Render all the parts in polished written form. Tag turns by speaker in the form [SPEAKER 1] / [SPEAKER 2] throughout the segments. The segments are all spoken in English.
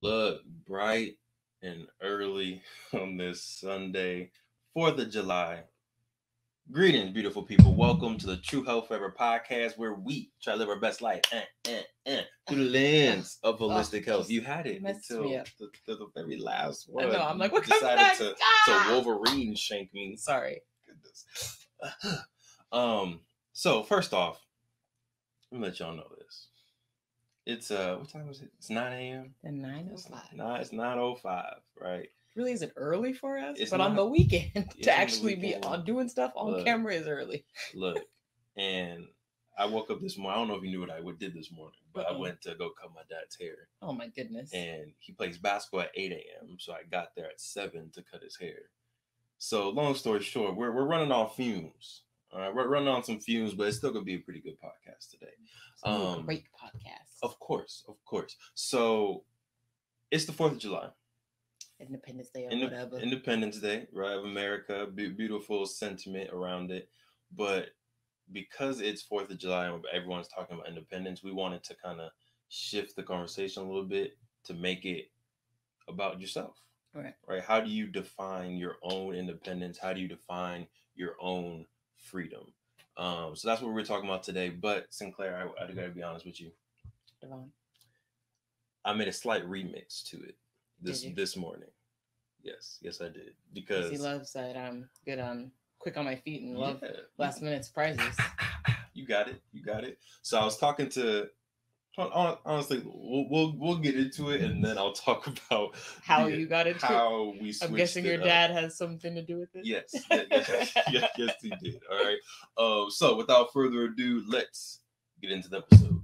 [SPEAKER 1] Look, bright and early on this Sunday, 4th of July. Greetings, beautiful people. Welcome to the True Health Forever podcast where we try to live our best life through the lens of holistic health. You had it until the very last one.
[SPEAKER 2] I know, I'm like, what
[SPEAKER 1] You
[SPEAKER 2] comes next?
[SPEAKER 1] to Wolverine shank me.
[SPEAKER 2] Sorry.
[SPEAKER 1] Goodness. So first off, let me let y'all know this. It's what time is it? It's 9 a.m.
[SPEAKER 2] At 9:05.
[SPEAKER 1] It's 9:05, right?
[SPEAKER 2] Really isn't early for us,
[SPEAKER 1] It's
[SPEAKER 2] but
[SPEAKER 1] not,
[SPEAKER 2] on the weekend to actually
[SPEAKER 1] be
[SPEAKER 2] on doing stuff on camera is early.
[SPEAKER 1] Look, and I woke up this morning. I don't know if you knew what I did this morning, but I went to go cut my dad's hair.
[SPEAKER 2] Oh my goodness!
[SPEAKER 1] And he plays basketball at 8 a.m. So I got there at 7 to cut his hair. So long story short, we're running on fumes. All right, we're running on some fumes, but it's still gonna be a pretty good podcast today.
[SPEAKER 2] Great podcast.
[SPEAKER 1] Of course. So it's the 4th of July.
[SPEAKER 2] Independence Day or whatever.
[SPEAKER 1] Independence Day, right, of America. Beautiful sentiment around it. But because it's 4th of July and everyone's talking about independence, we wanted to kind of shift the conversation a little bit to make it about yourself. Right? How do you define your own independence? How do you define your own freedom? So that's what we're talking about today. But Sinclair, I gotta be honest with you.
[SPEAKER 2] Devon.
[SPEAKER 1] I made a slight remix to it this morning. Yes, I did. Because
[SPEAKER 2] he loves that I'm good on quick on my feet and love last minute surprises.
[SPEAKER 1] You got it. So I was talking to honestly, we'll get into it, and then I'll talk about
[SPEAKER 2] how you got into
[SPEAKER 1] how we switched.
[SPEAKER 2] I'm guessing your dad has something to do with it.
[SPEAKER 1] Yes, he did. All right. So without further ado, let's get into the episode.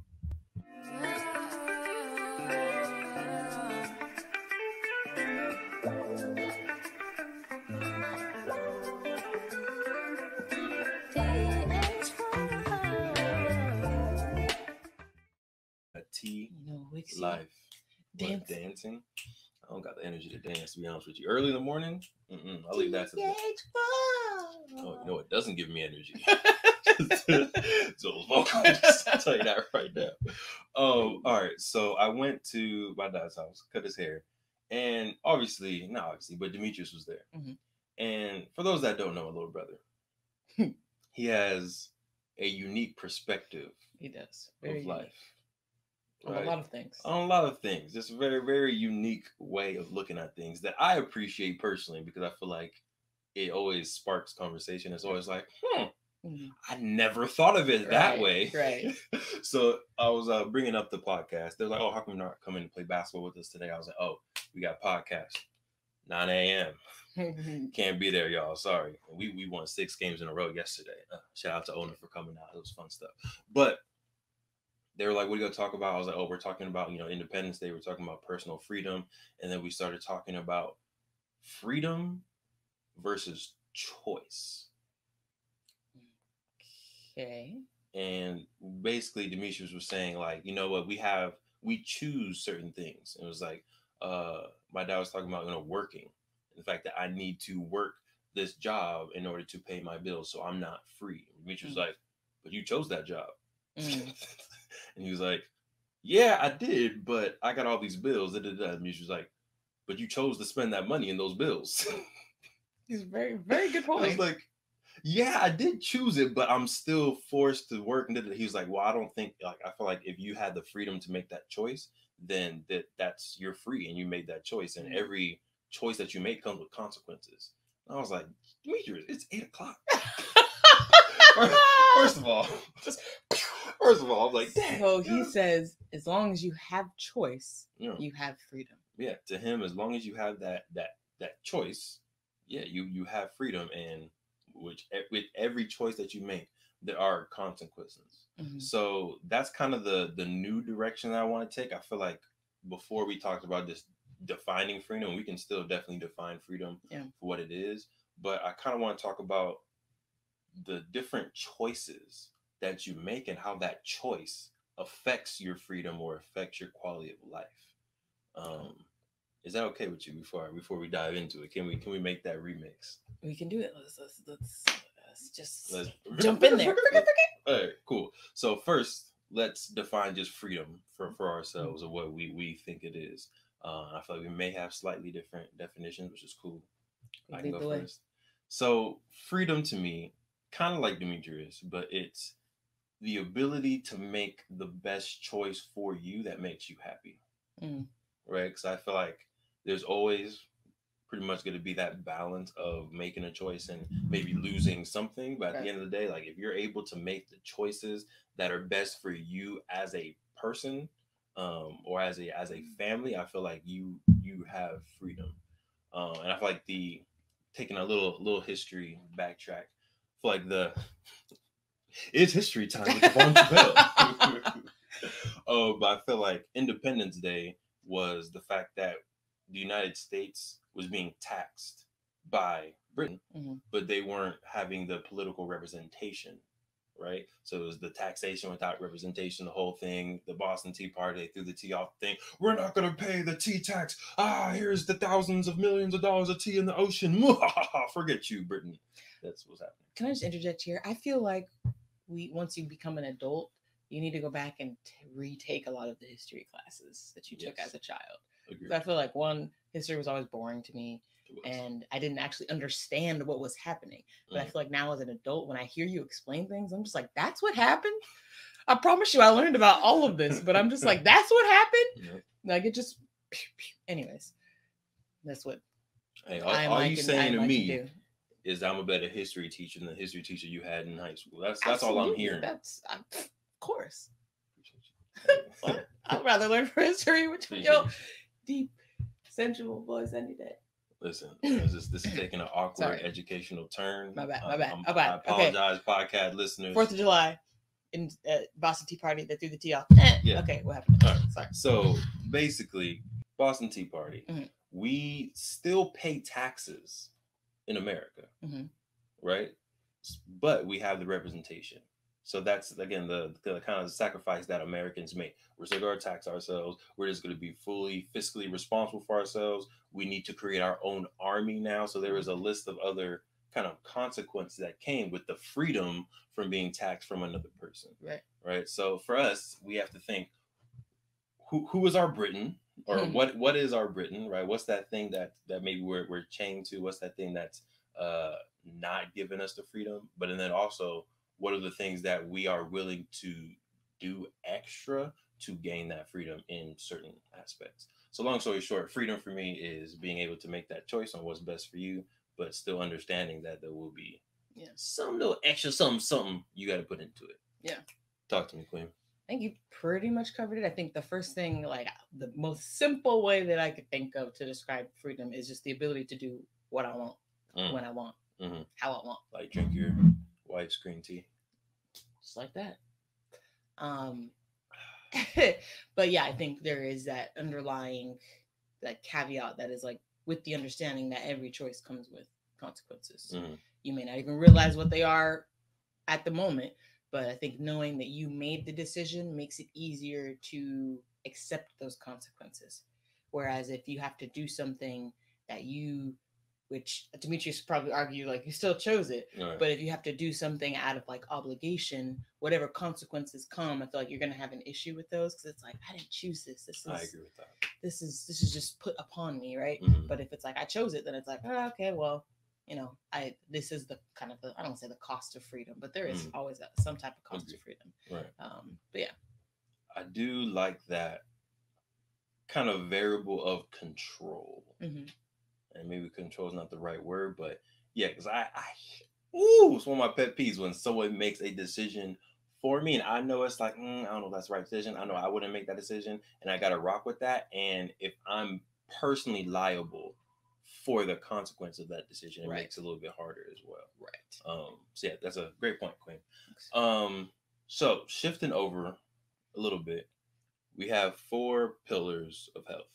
[SPEAKER 1] Theee life. Dancing. I don't got the energy to dance, to be honest with you. Early in the morning, I'll leave that to the Oh, you know what doesn't give me energy? So vocals. I'll tell you that right now. All right. So I went to my dad's house, cut his hair, and but Demetrius was there.
[SPEAKER 2] Mm-hmm.
[SPEAKER 1] And for those that don't know, my little brother, he has a unique perspective.
[SPEAKER 2] He does.
[SPEAKER 1] Of life.
[SPEAKER 2] Right? On
[SPEAKER 1] a lot of things. Just a very, very unique way of looking at things that I appreciate personally, because I feel like it always sparks conversation. It's always like, I never thought of it that way.
[SPEAKER 2] Right.
[SPEAKER 1] So I was bringing up the podcast. They're like, oh, how come you're not coming to play basketball with us today? I was like, oh, we got podcast. 9 a.m. Can't be there, y'all. Sorry. We won 6 games in a row yesterday. Shout out to owner for coming out. It was fun stuff. But they were like, what are you going to talk about? I was like, oh, we're talking about, Independence Day. We're talking about personal freedom. And then we started talking about freedom versus choice.
[SPEAKER 2] Okay.
[SPEAKER 1] And basically, Demetrius was saying, like, you know what? We choose certain things. It was like, my dad was talking about, working. The fact that I need to work this job in order to pay my bills. So I'm not free. Demetrius was like, but you chose that job. And he was like, yeah, I did, but I got all these bills. And he was like, but you chose to spend that money in those bills.
[SPEAKER 2] He's very, very good point.
[SPEAKER 1] I was like, yeah, I did choose it, but I'm still forced to work. And he was like, well, I don't think, I feel like if you had the freedom to make that choice, then that's you're free and you made that choice. And every choice that you make comes with consequences. And I was like, Demetrius, it's 8 o'clock. First of all, I'm like, dang.
[SPEAKER 2] So he says, as long as you have choice, you have freedom.
[SPEAKER 1] Yeah, to him, as long as you have that choice, you have freedom. And with every choice that you make, there are consequences. Mm-hmm. So that's kind of the new direction that I want to take. I feel like before we talked about just defining freedom, we can still definitely define freedom for what it is. But I kind of want to talk about the different choices that you make and how that choice affects your freedom or affects your quality of life. Is that okay with you before we dive into it? Can we make that remix?
[SPEAKER 2] We can do it. Let's jump in there.
[SPEAKER 1] All right, cool. So first, let's define just freedom for ourselves of what we think it is. I feel like we may have slightly different definitions, which is cool. I can
[SPEAKER 2] Lead
[SPEAKER 1] go
[SPEAKER 2] the way.
[SPEAKER 1] first. So freedom to me, kind of like Demetrius, but it's the ability to make the best choice for you that makes you happy,
[SPEAKER 2] Mm.
[SPEAKER 1] right? Because I feel like there's always pretty much going to be that balance of making a choice and maybe losing something. But at the end of the day, like if you're able to make the choices that are best for you as a person, or as a family, I feel like you have freedom. And I feel like the taking a little history backtrack. I feel like the it's history time with Devon Truvel. Oh, but I feel like Independence Day was the fact that the United States was being taxed by Britain, but they weren't having the political representation, right? So it was the taxation without representation, the whole thing. The Boston Tea Party, they threw the tea off thing. We're not going to pay the tea tax. Here's the thousands of millions of dollars of tea in the ocean. Forget you, Britain. That's what's happening.
[SPEAKER 2] Can I just interject here? I feel like once you become an adult, you need to go back and retake a lot of the history classes that you took as a child. So I feel like history was always boring to me, and I didn't actually understand what was happening. But I feel like now as an adult, when I hear you explain things, I'm just like, that's what happened? I promise you I learned about all of this, but I'm just like, that's what happened? Like it just, anyways, that's what
[SPEAKER 1] all you saying to me is I'm a better history teacher than the history teacher you had in high school. That's all I'm hearing.
[SPEAKER 2] That's of course. I'd rather learn for history with your deep, sensual voice any day.
[SPEAKER 1] Listen, this is taking an awkward educational turn.
[SPEAKER 2] My bad.
[SPEAKER 1] I apologize, podcast listeners.
[SPEAKER 2] 4th of July in Boston Tea Party, they threw the tea off. Yeah. Okay, what happened?
[SPEAKER 1] All right. Sorry. So basically, Boston Tea Party, we still pay taxes in America, right? But we have the representation. So that's, again, the kind of sacrifice that Americans make. We're still going to tax ourselves. We're just going to be fully fiscally responsible for ourselves. We need to create our own army now. So there is a list of other kind of consequences that came with the freedom from being taxed from another person. Right. So for us, we have to think, who is our Britain? Or what is our Britain, right? What's that thing that maybe we're chained to? What's that thing that's not giving us the freedom? But and then also, what are the things that we are willing to do extra to gain that freedom in certain aspects? So long story short, freedom for me is being able to make that choice on what's best for you, but still understanding that there will be some little extra something you got to put into it.
[SPEAKER 2] Yeah.
[SPEAKER 1] Talk to me, Queen.
[SPEAKER 2] I think you pretty much covered it. I think the first thing, like the most simple way that I could think of to describe freedom is just the ability to do what I want, when I want, how I want.
[SPEAKER 1] Like drink your wife's green tea.
[SPEAKER 2] Just like that. But yeah, I think there is that underlying that caveat that is like with the understanding that every choice comes with consequences. You may not even realize what they are at the moment, but I think knowing that you made the decision makes it easier to accept those consequences. Whereas if you have to do something that which Demetrius probably argue like you still chose it, but if you have to do something out of like obligation, whatever consequences come, I feel like you're gonna have an issue with those because it's like I didn't choose this.
[SPEAKER 1] I agree with that.
[SPEAKER 2] This is just put upon me, right? But if it's like I chose it, then it's like okay, well, this is the kind of I don't say the cost of freedom, but there is always some type of cost of freedom.
[SPEAKER 1] Right.
[SPEAKER 2] But yeah,
[SPEAKER 1] I do like that kind of variable of control. And maybe control is not the right word, but yeah, because it's one of my pet peeves when someone makes a decision for me, and I know it's like, I don't know if that's the right decision. I know I wouldn't make that decision, and I got to rock with that. And if I'm personally liable for the consequence of that decision, it makes it a little bit harder as well. Right. So yeah, that's a great point, Queen. So shifting over a little bit, we have 4 pillars of health.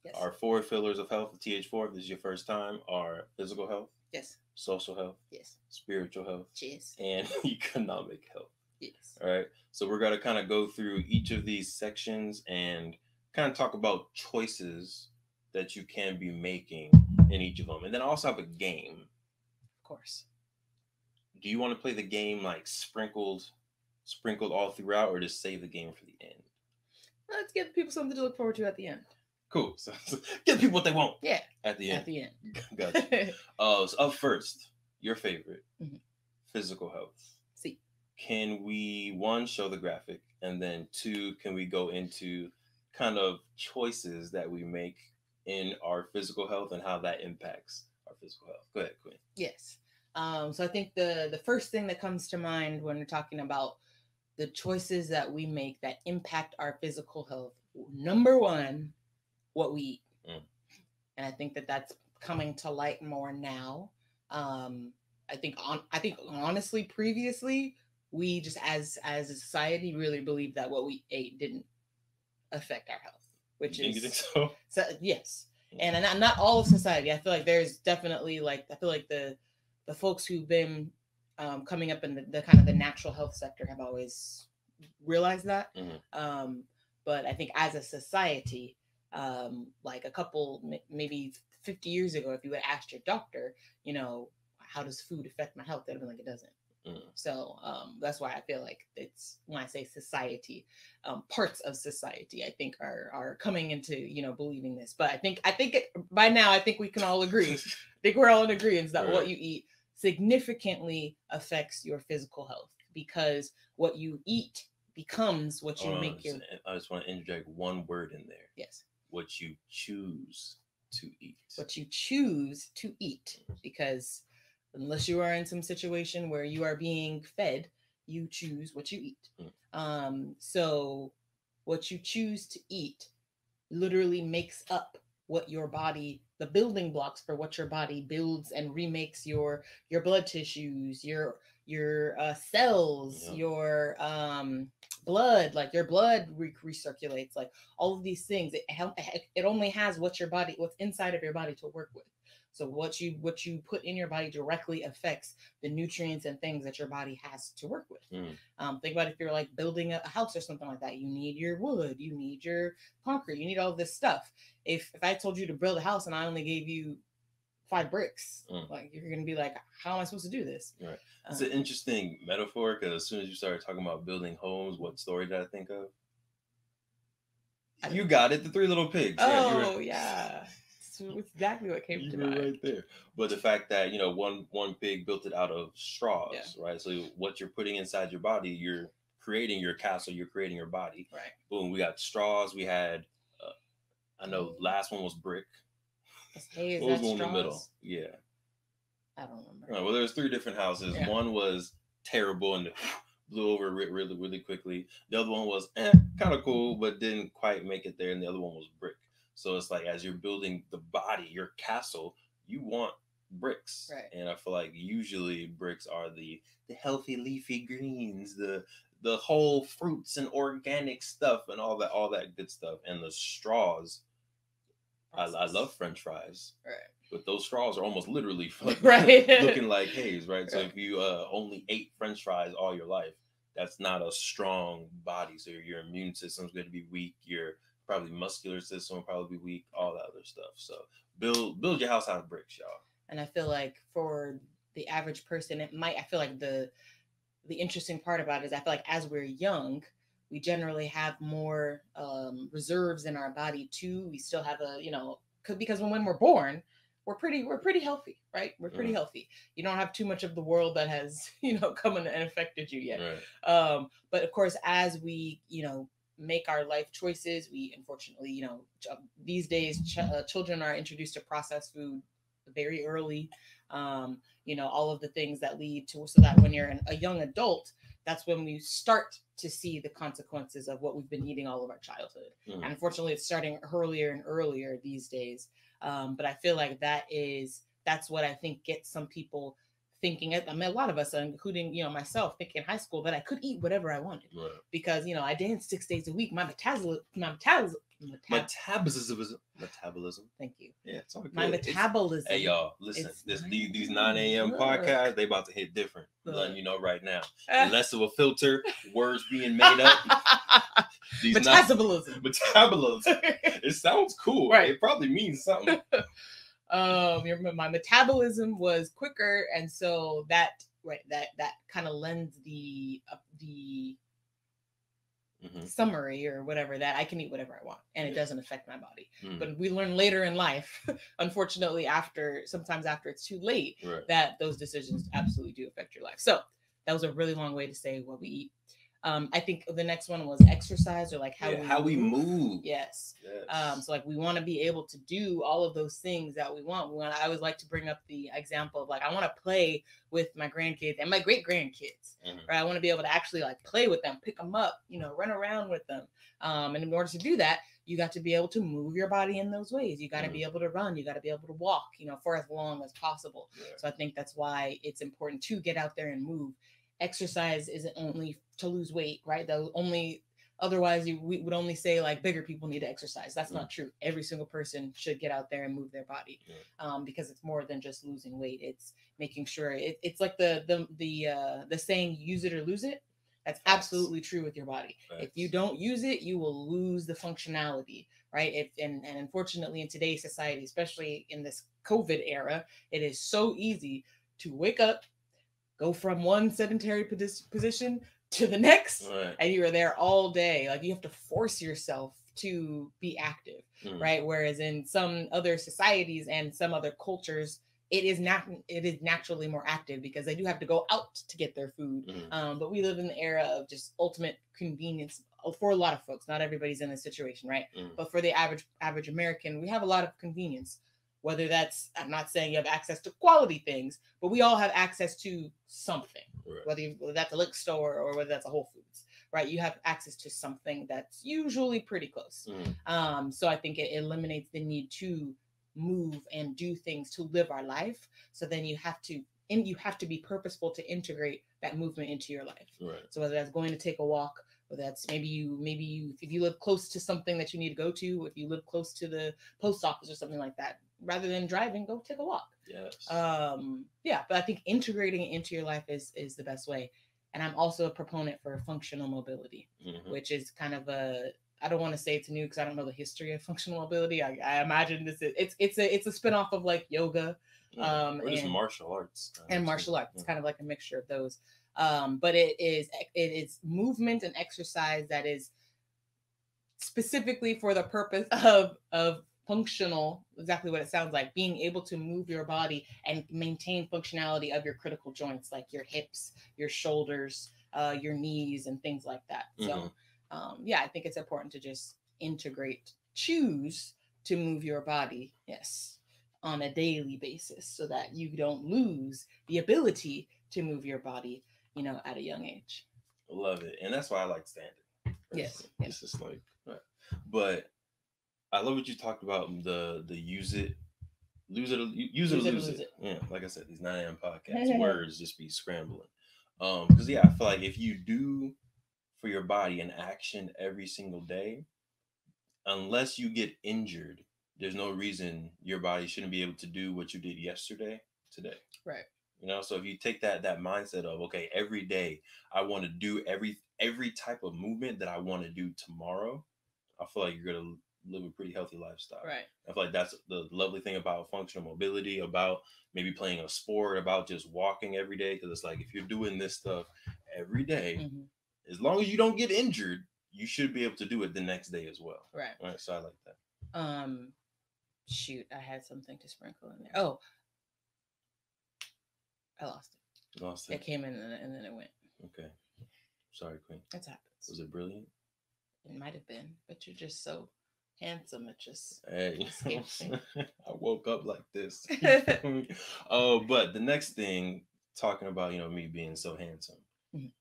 [SPEAKER 1] Yes. Our 4 pillars of health, the TH4, if this is your first time, are physical health.
[SPEAKER 2] Yes.
[SPEAKER 1] Social health.
[SPEAKER 2] Yes.
[SPEAKER 1] Spiritual health.
[SPEAKER 2] Yes.
[SPEAKER 1] And economic health.
[SPEAKER 2] Yes.
[SPEAKER 1] All right. So we're going to kind of go through each of these sections and kind of talk about choices that you can be making in each of them. And then I also have a game.
[SPEAKER 2] Of course.
[SPEAKER 1] Do you want to play the game like sprinkled all throughout, or just save the game for the end?
[SPEAKER 2] Let's give people something to look forward to at the end.
[SPEAKER 1] Cool. So give people what they want.
[SPEAKER 2] Yeah.
[SPEAKER 1] At the end.
[SPEAKER 2] At the end.
[SPEAKER 1] Gotcha. So up first, your favorite, physical health.
[SPEAKER 2] See.
[SPEAKER 1] Can we, one, show the graphic, and then two, can we go into kind of choices that we make in our physical health and how that impacts our physical health? Go ahead, Queen.
[SPEAKER 2] Yes. So I think the first thing that comes to mind when we're talking about the choices that we make that impact our physical health, number one, what we eat. And I think that that's coming to light more now. I think honestly, previously, we just as a society really believed that what we ate didn't affect our health, which
[SPEAKER 1] you think so?
[SPEAKER 2] Yes. And not all of society. I feel like there's definitely the folks who've been coming up in the kind of the natural health sector have always realized that. But I think as a society, like a couple, maybe 50 years ago, if you had asked your doctor, how does food affect my health? They'd have been like, it doesn't. So that's why I feel like it's, when I say society, parts of society, I think are coming into, believing this. But I think by now, I think we can all agree. I think we're all in agreement that what you eat significantly affects your physical health, because what you eat becomes what you make your...
[SPEAKER 1] I just want to interject one word in there.
[SPEAKER 2] Yes.
[SPEAKER 1] What you choose to eat. What you
[SPEAKER 2] choose to eat, because unless you are in some situation where you are being fed, you choose what you eat. So what you choose to eat literally makes up what your body, the building blocks for what your body builds and remakes your blood tissues, your cells, your blood, like your blood recirculates, like all of these things. It only has what's inside of your body to work with. So what you put in your body directly affects the nutrients and things that your body has to work with. Think about if you're like building a house or something like that. You need your wood, you need your concrete, you need all this stuff. If I told you to build a house and I only gave you 5 bricks, like you're gonna be like, how am I supposed to do this?
[SPEAKER 1] Right. It's an interesting metaphor, because as soon as you started talking about building homes, what story did I think of? You got it, the 3 Little Pigs.
[SPEAKER 2] Oh yeah. Exactly what came to mind.
[SPEAKER 1] Right there. But the fact that one pig built it out of straws, right? So what you're putting inside your body, you're creating your castle, you're creating your body.
[SPEAKER 2] Right.
[SPEAKER 1] Boom. We got straws. We had, I know, last one was brick.
[SPEAKER 2] Hey,
[SPEAKER 1] what was the one in the middle? Yeah.
[SPEAKER 2] I don't remember.
[SPEAKER 1] Right, well, there was 3 different houses. Yeah. One was terrible and blew over really, really quickly. The other one was kind of cool, but didn't quite make it there. And the other one was brick. So it's like, as you're building the body, your castle, you want bricks.
[SPEAKER 2] Right.
[SPEAKER 1] And I feel like usually bricks are the healthy leafy greens, the whole fruits and organic stuff and all that good stuff. And the straws, I love French fries.
[SPEAKER 2] Right.
[SPEAKER 1] But those straws are almost literally
[SPEAKER 2] right.
[SPEAKER 1] looking like haze, right? So if you only ate French fries all your life, that's not a strong body. So your immune system's going to be weak. Your probably muscular system will probably be weak, all that other stuff. So build your house out of bricks, y'all.
[SPEAKER 2] And I feel like for the average person, I feel like the interesting part about it is I feel like as we're young, we generally have more reserves in our body too. We still have because when we're born, we're pretty healthy, right? We're pretty healthy. You don't have too much of the world that has, come and affected you yet.
[SPEAKER 1] Right.
[SPEAKER 2] But of course, as we, make our life choices, we unfortunately, these days children are introduced to processed food very early. All of the things that lead to, so that when you're a young adult, that's when we start to see the consequences of what we've been eating all of our childhood. And unfortunately, it's starting earlier and earlier these days. But I feel like that's what I think gets some people thinking. I mean, a lot of us, including myself, thinking in high school that I could eat whatever I wanted,
[SPEAKER 1] right,
[SPEAKER 2] because I danced 6 days a week. My metabolism. Thank you.
[SPEAKER 1] Yeah, it's all good.
[SPEAKER 2] My metabolism.
[SPEAKER 1] Hey y'all, listen. These 9 a.m. podcasts, they about to hit different. I'm letting you know right now. Less of a filter, words being made up.
[SPEAKER 2] Metabolism.
[SPEAKER 1] It sounds cool. Right. It probably means something.
[SPEAKER 2] My metabolism was quicker, and so that kind of lends the summary or whatever, that I can eat whatever I want and it doesn't affect my body.
[SPEAKER 1] Mm.
[SPEAKER 2] But we learn later in life, unfortunately, sometimes after it's too late, that those decisions absolutely do affect your life. So that was a really long way to say what we eat. I think the next one was exercise, or like how we move. Yes. So like we want to be able to do all of those things that we want. I always like to bring up the example of like, I want to play with my grandkids and my great grandkids, right? I want to be able to actually like play with them, pick them up, run around with them. And in order to do that, you got to be able to move your body in those ways. You got to be able to run. You got to be able to walk, for as long as possible. So I think that's why it's important to get out there and move. Exercise isn't only to lose weight, right? Otherwise we would only say like bigger people need to exercise. That's not true. Every single person should get out there and move their body, because it's more than just losing weight. It's making sure it's like the saying, use it or lose it. That's absolutely true with your body. If you don't use it, you will lose the functionality, right? And unfortunately in today's society, especially in this COVID era, it is so easy to wake up, go from one sedentary position to the next, and you are there all day. Like you have to force yourself to be active, right? Whereas in some other societies and some other cultures, it is naturally more active because they do have to go out to get their food. But we live in the era of just ultimate convenience for a lot of folks. Not everybody's in this situation, right? But for the average American, we have a lot of convenience. Whether that's, I'm not saying you have access to quality things, but we all have access to something, whether that's a liquor store or whether that's a Whole Foods, right? You have access to something that's usually pretty close. So I think it eliminates the need to move and do things to live our life. So then you have to be purposeful to integrate that movement into your life. So whether that's going to take a walk, whether that's maybe you if you live close to something that you need to go to, if you live close to the post office or something like that, rather than driving, go take a walk. But I think integrating it into your life is the best way. And I'm also a proponent for functional mobility, which is kind of I don't want to say it's new because I don't know the history of functional mobility. I imagine it's a spinoff of like yoga,
[SPEAKER 1] or just martial arts.
[SPEAKER 2] Martial arts. It's kind of like a mixture of those. But it is movement and exercise that is specifically for the purpose of functional, exactly what it sounds like, being able to move your body and maintain functionality of your critical joints, like your hips, your shoulders, your knees, and things like that. So I think it's important to just choose to move your body, on a daily basis, so that you don't lose the ability to move your body, at a young age.
[SPEAKER 1] Love it. And that's why I like standing. It's just like, but I love what you talked about, the use it, lose it, use it or lose it. Yeah, like I said, these 9 a.m. podcast words just be scrambling. Because I feel like if you do for your body an action every single day, unless you get injured, there's no reason your body shouldn't be able to do what you did yesterday today.
[SPEAKER 2] Right.
[SPEAKER 1] So if you take that mindset of, okay, every day I want to do every type of movement that I want to do tomorrow, I feel like you're gonna live a pretty healthy lifestyle.
[SPEAKER 2] Right.
[SPEAKER 1] I feel like that's the lovely thing about functional mobility, about maybe playing a sport, about just walking every day. Because it's like, if you're doing this stuff every day, as long as you don't get injured, you should be able to do it the next day as well. Right. So I like that.
[SPEAKER 2] Shoot, I had something to sprinkle in there. Oh, I lost it. It came in and then it went.
[SPEAKER 1] Okay. Sorry, Queen.
[SPEAKER 2] It happens.
[SPEAKER 1] Was it brilliant?
[SPEAKER 2] It might have been, but you're just so handsome. It just
[SPEAKER 1] escapes me. I woke up like this. But the next thing, talking about me being so handsome,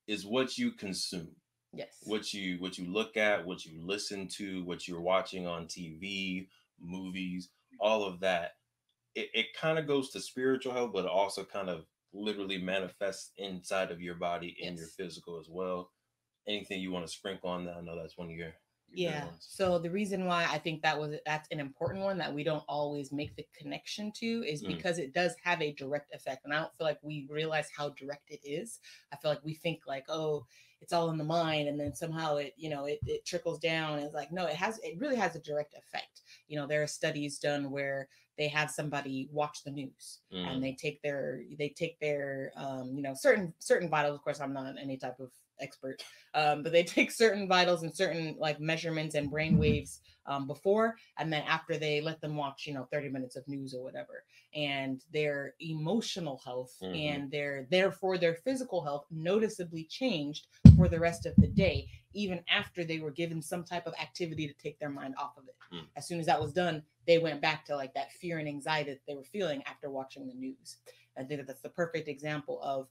[SPEAKER 1] is what you consume.
[SPEAKER 2] Yes.
[SPEAKER 1] What you look at, what you listen to, what you're watching on TV, movies, all of that. It kind of goes to spiritual health, but it also kind of literally manifests inside of your body, in your physical as well. Anything you want to sprinkle on that? I know that's one of your ones.
[SPEAKER 2] So the reason why I think that's an important one that we don't always make the connection to is because it does have a direct effect, and I don't feel like we realize how direct it is. I feel like we think like, oh, it's all in the mind, and then somehow it trickles down. And it's like, no, it really has a direct effect. There are studies done where they have somebody watch the news and they take their certain vitals. Of course, I'm not any type of expert, but they take certain vitals and certain like measurements and brain waves before and then after they let them watch, 30 minutes of news or whatever. And their emotional health and therefore their physical health noticeably changed for the rest of the day, even after they were given some type of activity to take their mind off of it. As soon as that was done, they went back to like that fear and anxiety that they were feeling after watching the news. I think that that's the perfect example of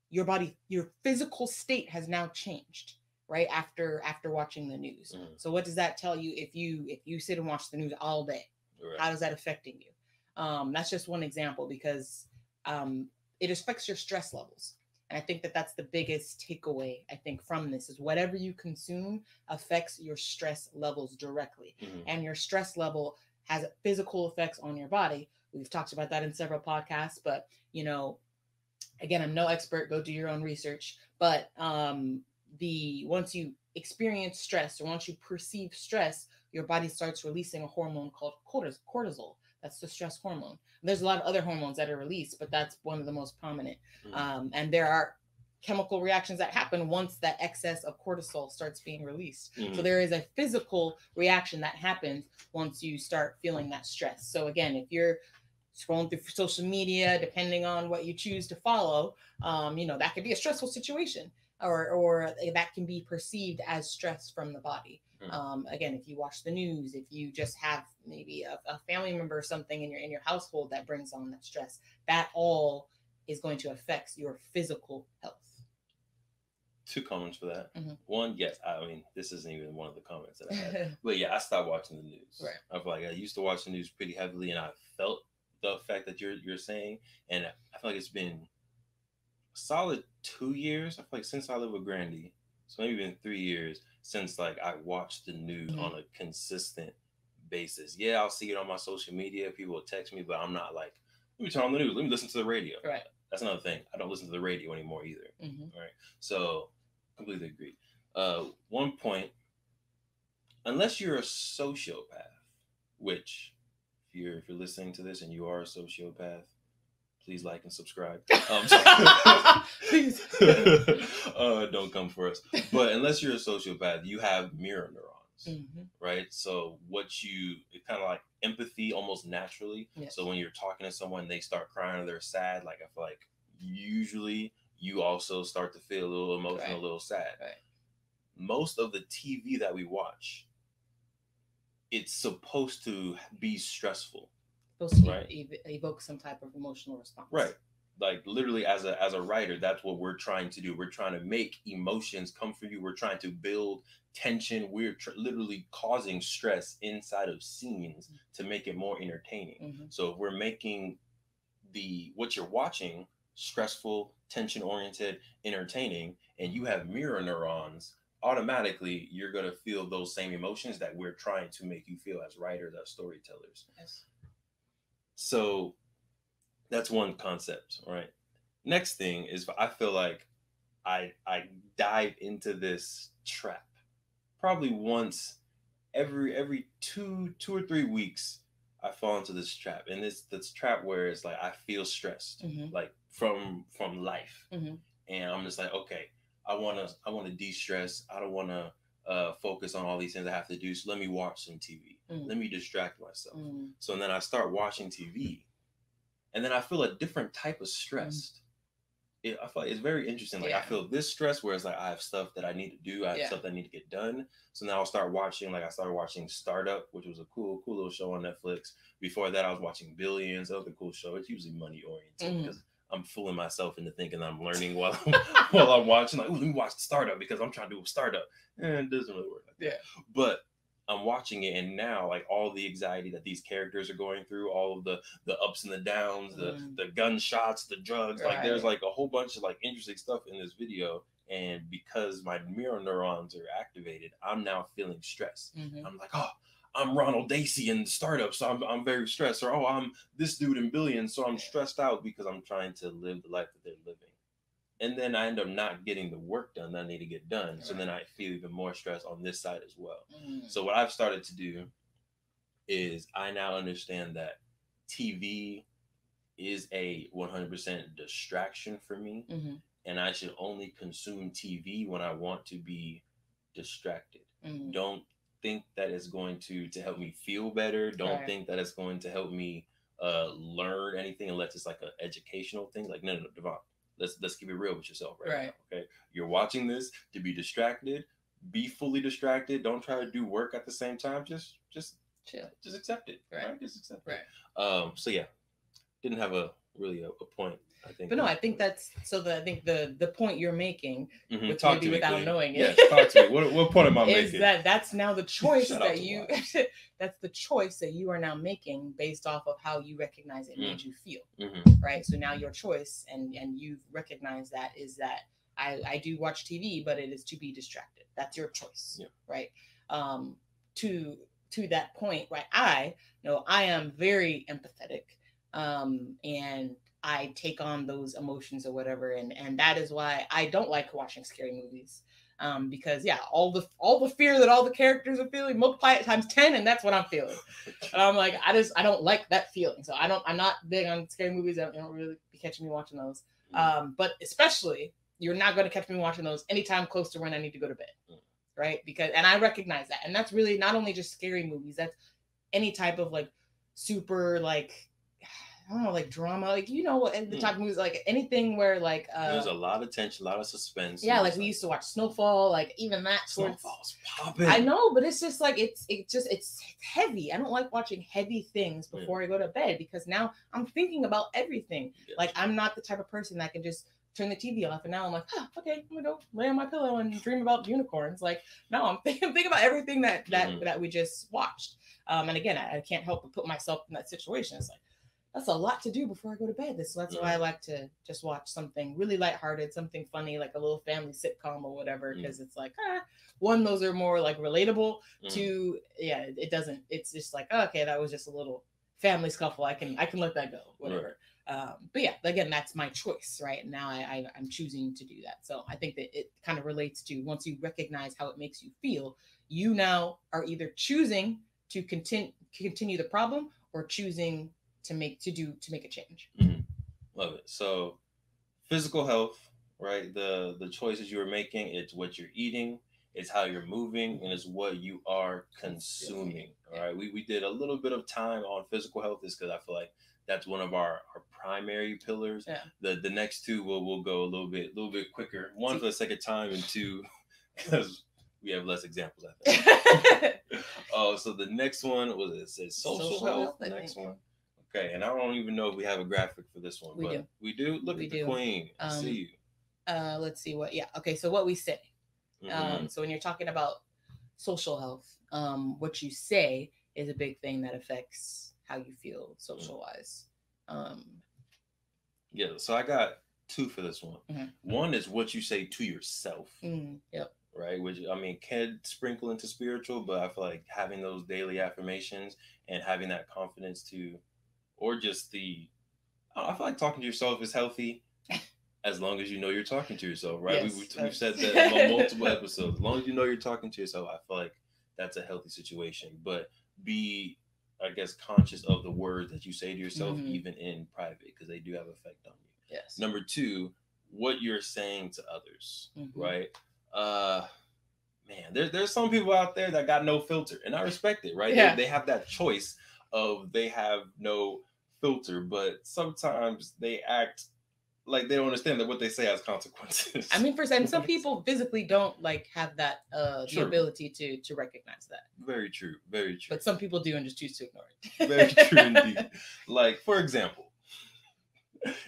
[SPEAKER 2] your body, your physical state has now changed, right? After watching the news. So what does that tell you if you sit and watch the news all day? Right. How is that affecting you? That's just one example because it affects your stress levels. And I think that that's the biggest takeaway, I think, from this is whatever you consume affects your stress levels directly. And your stress level has physical effects on your body. We've talked about that in several podcasts, but, again, I'm no expert, go do your own research. But once you experience stress or once you perceive stress, your body starts releasing a hormone called cortisol. That's the stress hormone. There's a lot of other hormones that are released, but that's one of the most prominent. And there are chemical reactions that happen once that excess of cortisol starts being released. So there is a physical reaction that happens once you start feeling that stress. So again, if you're scrolling through social media, depending on what you choose to follow, that could be a stressful situation or that can be perceived as stress from the body. Again, if you watch the news, if you just have maybe a family member or something in your household that brings on that stress, that all is going to affect your physical health.
[SPEAKER 1] 2 comments for that. One, yes, I mean, this isn't even one of the comments that I had. But yeah, I stopped watching the news. Right. I feel like I used to watch the news pretty heavily and I felt the effect that you're saying. And I feel like it's been a solid 2 years. I feel like since I live with Grandy, so maybe been 3 years since like I watched the news on a consistent basis. Yeah, I'll see it on my social media. People will text me, but I'm not like, let me turn on the news. Let me listen to the radio. Right. That's another thing. I don't listen to the radio anymore either. All right. So completely agree. One point, unless you're a sociopath, which if you're listening to this and you are a sociopath, please like and subscribe. Please. Don't come for us. But unless you're a sociopath, you have mirror neurons, right? So it's kind of like empathy almost naturally. Yes. So when you're talking to someone, they start crying or they're sad. Like I feel like usually you also start to feel a little emotional, right. A little sad. Right. Most of the TV that we watch, it's supposed to be stressful.
[SPEAKER 2] Supposed to evoke some type of emotional response.
[SPEAKER 1] Right. Like literally as a writer, that's what we're trying to do. We're trying to make emotions come from you. We're trying to build tension. We're literally causing stress inside of scenes to make it more entertaining. So if we're making what you're watching stressful, tension oriented, entertaining, and you have mirror neurons, automatically you're going to feel those same emotions that we're trying to make you feel as writers, as storytellers. Yes. So that's one concept, right? Next thing is I feel like I dive into this trap probably once every two or 3 weeks. I fall into this trap, and it's this trap where it's like I feel stressed, like from life, and I'm just like, okay, I want to de-stress. I don't want to focus on all these things I have to do. So let me watch some TV. Let me distract myself. So then I start watching TV, and then I feel a different type of stress. I feel like it's very interesting. Like I feel this stress where it's like I have stuff that I need to do. I have stuff that I need to get done. So now I'll start watching. Like I started watching Startup, which was a cool little show on Netflix. Before that, I was watching Billions. That was a cool show. It's usually money oriented because I'm fooling myself into thinking I'm learning while I'm watching. Like, oh, let me watch Startup because I'm trying to do a startup, and it doesn't really work like that. But I'm watching it, and now like all the anxiety that these characters are going through, all of the ups and the downs, the gunshots, the drugs, like there's like a whole bunch of like interesting stuff in this video. And because my mirror neurons are activated, I'm now feeling stress. I'm like, oh, I'm Ronald Dacey in Startup, so I'm very stressed. Or, oh, I'm this dude in Billions, so I'm stressed out because I'm trying to live the life that they're living. And then I end up not getting the work done that I need to get done. So then I feel even more stress on this side as well. So what I've started to do is I now understand that TV is a 100% distraction for me. and I should only consume TV when I want to be distracted. Don't think that it's going to help me feel better. Don't think that it's going to help me learn anything unless it's like an educational thing. Like, no, Devon, let's keep it real with yourself right now. Okay, you're watching this to be distracted. Be fully distracted. Don't try to do work at the same time. Just
[SPEAKER 2] chill.
[SPEAKER 1] Just accept it. Right. Just accept
[SPEAKER 2] it.
[SPEAKER 1] So yeah, didn't have a point. I think.
[SPEAKER 2] But no, I think that's so. I think the point you're making, with
[SPEAKER 1] talk
[SPEAKER 2] maybe without knowing it.
[SPEAKER 1] Yes, talk to me. What point am I making?
[SPEAKER 2] Is that's now the choice that you. That's the choice that you are now making based off of how you recognize it made you feel. Right. So now your choice, and you've recognized that is that I do watch TV, but it is to be distracted. That's your choice. Yeah. Right. To that point, right? I am very empathetic, and I take on those emotions or whatever, and that is why I don't like watching scary movies, because all the fear that all the characters are feeling, multiply it times 10, and that's what I'm feeling. And I'm like, I don't like that feeling, so I'm not big on scary movies. I don't really be catching me watching those, but especially you're not going to catch me watching those anytime close to when I need to go to bed, right? And I recognize that, and that's really not only just scary movies. That's any type of like super like. I don't know, like drama, like the type of movies, like anything where like
[SPEAKER 1] there's a lot of tension, a lot of suspense.
[SPEAKER 2] Yeah, like we used to watch Snowfall, like even that.
[SPEAKER 1] Snowfall's popping.
[SPEAKER 2] I know, but it's just like it's heavy. I don't like watching heavy things before I go to bed because now I'm thinking about everything. Yeah. Like I'm not the type of person that can just turn the TV off and now I'm like, okay, I'm gonna go lay on my pillow and dream about unicorns. Like no, I'm thinking about everything that we just watched. And again, I can't help but put myself in that situation. It's like. That's a lot to do before I go to bed. So that's why I like to just watch something really lighthearted, something funny, like a little family sitcom or whatever. Because it's like, one, those are more like relatable. Two, it doesn't. It's just like, okay, that was just a little family scuffle. I can let that go, whatever. But yeah, again, that's my choice, right? Now I'm choosing to do that. So I think that it kind of relates to once you recognize how it makes you feel, you now are either choosing to continue the problem or choosing to make a change.
[SPEAKER 1] Love it. So physical health, right? The choices you are making, it's what you're eating, it's how you're moving, and it's what you are consuming. All right. We did a little bit of time on physical health is because I feel like that's one of our primary pillars. Yeah. The next two we'll go a little bit quicker. One for the sake of time, and two because we have less examples, I think. So the next one it says social health. The next one. Okay, and I don't even know if we have a graphic for this one. We do? Look at the queen. I see you.
[SPEAKER 2] Let's see what. Yeah. Okay. So what we say. So when you're talking about social health, what you say is a big thing that affects how you feel social wise.
[SPEAKER 1] Yeah. So I got two for this one. One is what you say to yourself.
[SPEAKER 2] Yep.
[SPEAKER 1] Right, which I mean can sprinkle into spiritual, but I feel like having those daily affirmations and having that confidence to. Or just I feel like talking to yourself is healthy as long as you know you're talking to yourself, right? Yes, we've said that on multiple episodes. As long as you know you're talking to yourself, I feel like that's a healthy situation. But be, I guess, conscious of the words that you say to yourself, even in private, because they do have effect on you.
[SPEAKER 2] Yes.
[SPEAKER 1] Number two, what you're saying to others, right? Man, there's some people out there that got no filter, and I respect it, right? Yeah. They have that choice of they have no filter, but sometimes they act like they don't understand that what they say has consequences.
[SPEAKER 2] I mean, some people physically don't like have that the ability to recognize that.
[SPEAKER 1] Very true, very true.
[SPEAKER 2] But some people do and just choose to ignore
[SPEAKER 1] it. Very true indeed. Like for example,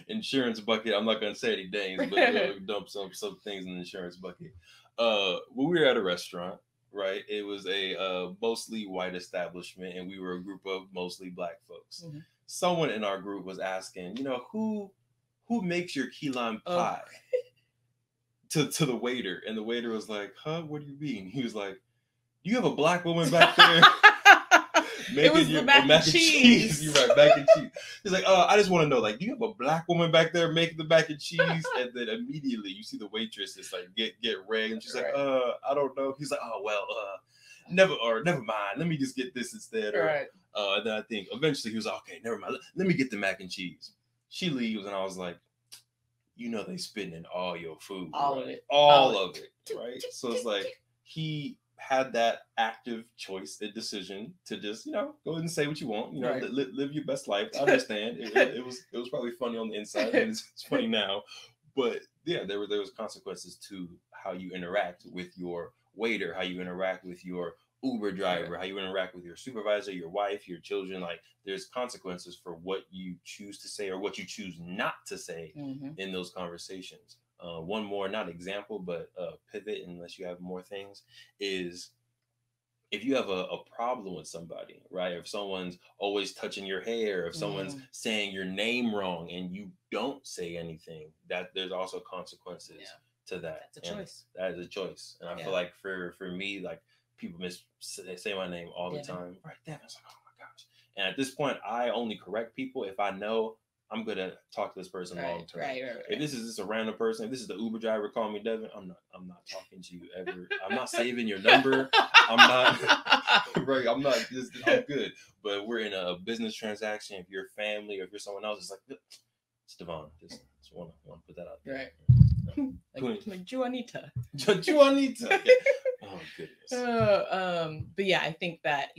[SPEAKER 1] insurance bucket. I'm not gonna say any names, but we'll dump some things in the insurance bucket. When we were at a restaurant. Right, it was a mostly white establishment, and we were a group of mostly black folks. Someone in our group was asking, who makes your key lime pie? To the waiter, and the waiter was like, "Huh? What do you mean?" He was like, "Do you have a black woman back there making your mac and cheese?" You're right, mac and cheese. He's like, I just want to know, like, do you have a black woman back there making the mac and cheese? And then immediately you see the waitress is like get red, and she's like, I don't know. He's like, oh well, never mind. Let me just get this instead.
[SPEAKER 2] Right.
[SPEAKER 1] And then I think eventually he was like, okay, never mind. Let me get the mac and cheese. She leaves, and I was like, they spitting in all your food.
[SPEAKER 2] All
[SPEAKER 1] right?
[SPEAKER 2] of it.
[SPEAKER 1] All of it, right? So it's like he had that active choice and decision to just, go ahead and say what you want,
[SPEAKER 2] right.
[SPEAKER 1] live your best life. I understand. It was probably funny on the inside, and it's funny now. But yeah, there was consequences to how you interact with your waiter, how you interact with your Uber driver, how you interact with your supervisor, your wife, your children. Like, there's consequences for what you choose to say or what you choose not to say in those conversations. One more, not example, but pivot, unless you have more things, is if you have a problem with somebody, right? If someone's always touching your hair, if someone's saying your name wrong and you don't say anything, that there's also consequences to that.
[SPEAKER 2] That's a choice.
[SPEAKER 1] That is a choice. And I feel like for me, like, people say my name all the time. Right, Devin. It's like, oh my gosh. And at this point, I only correct people if I know I'm gonna talk to this person long term. Right. If this is just a random person, if this is the Uber driver calling me Devin, I'm not talking to you ever. I'm not saving your number. I'm not right. I'm good. But we're in a business transaction. If you're family or if you're someone else, it's like, it's Devon. Just want to put that out there.
[SPEAKER 2] Right. Like Juanita.
[SPEAKER 1] Juanita. Oh goodness.
[SPEAKER 2] But yeah, I think that,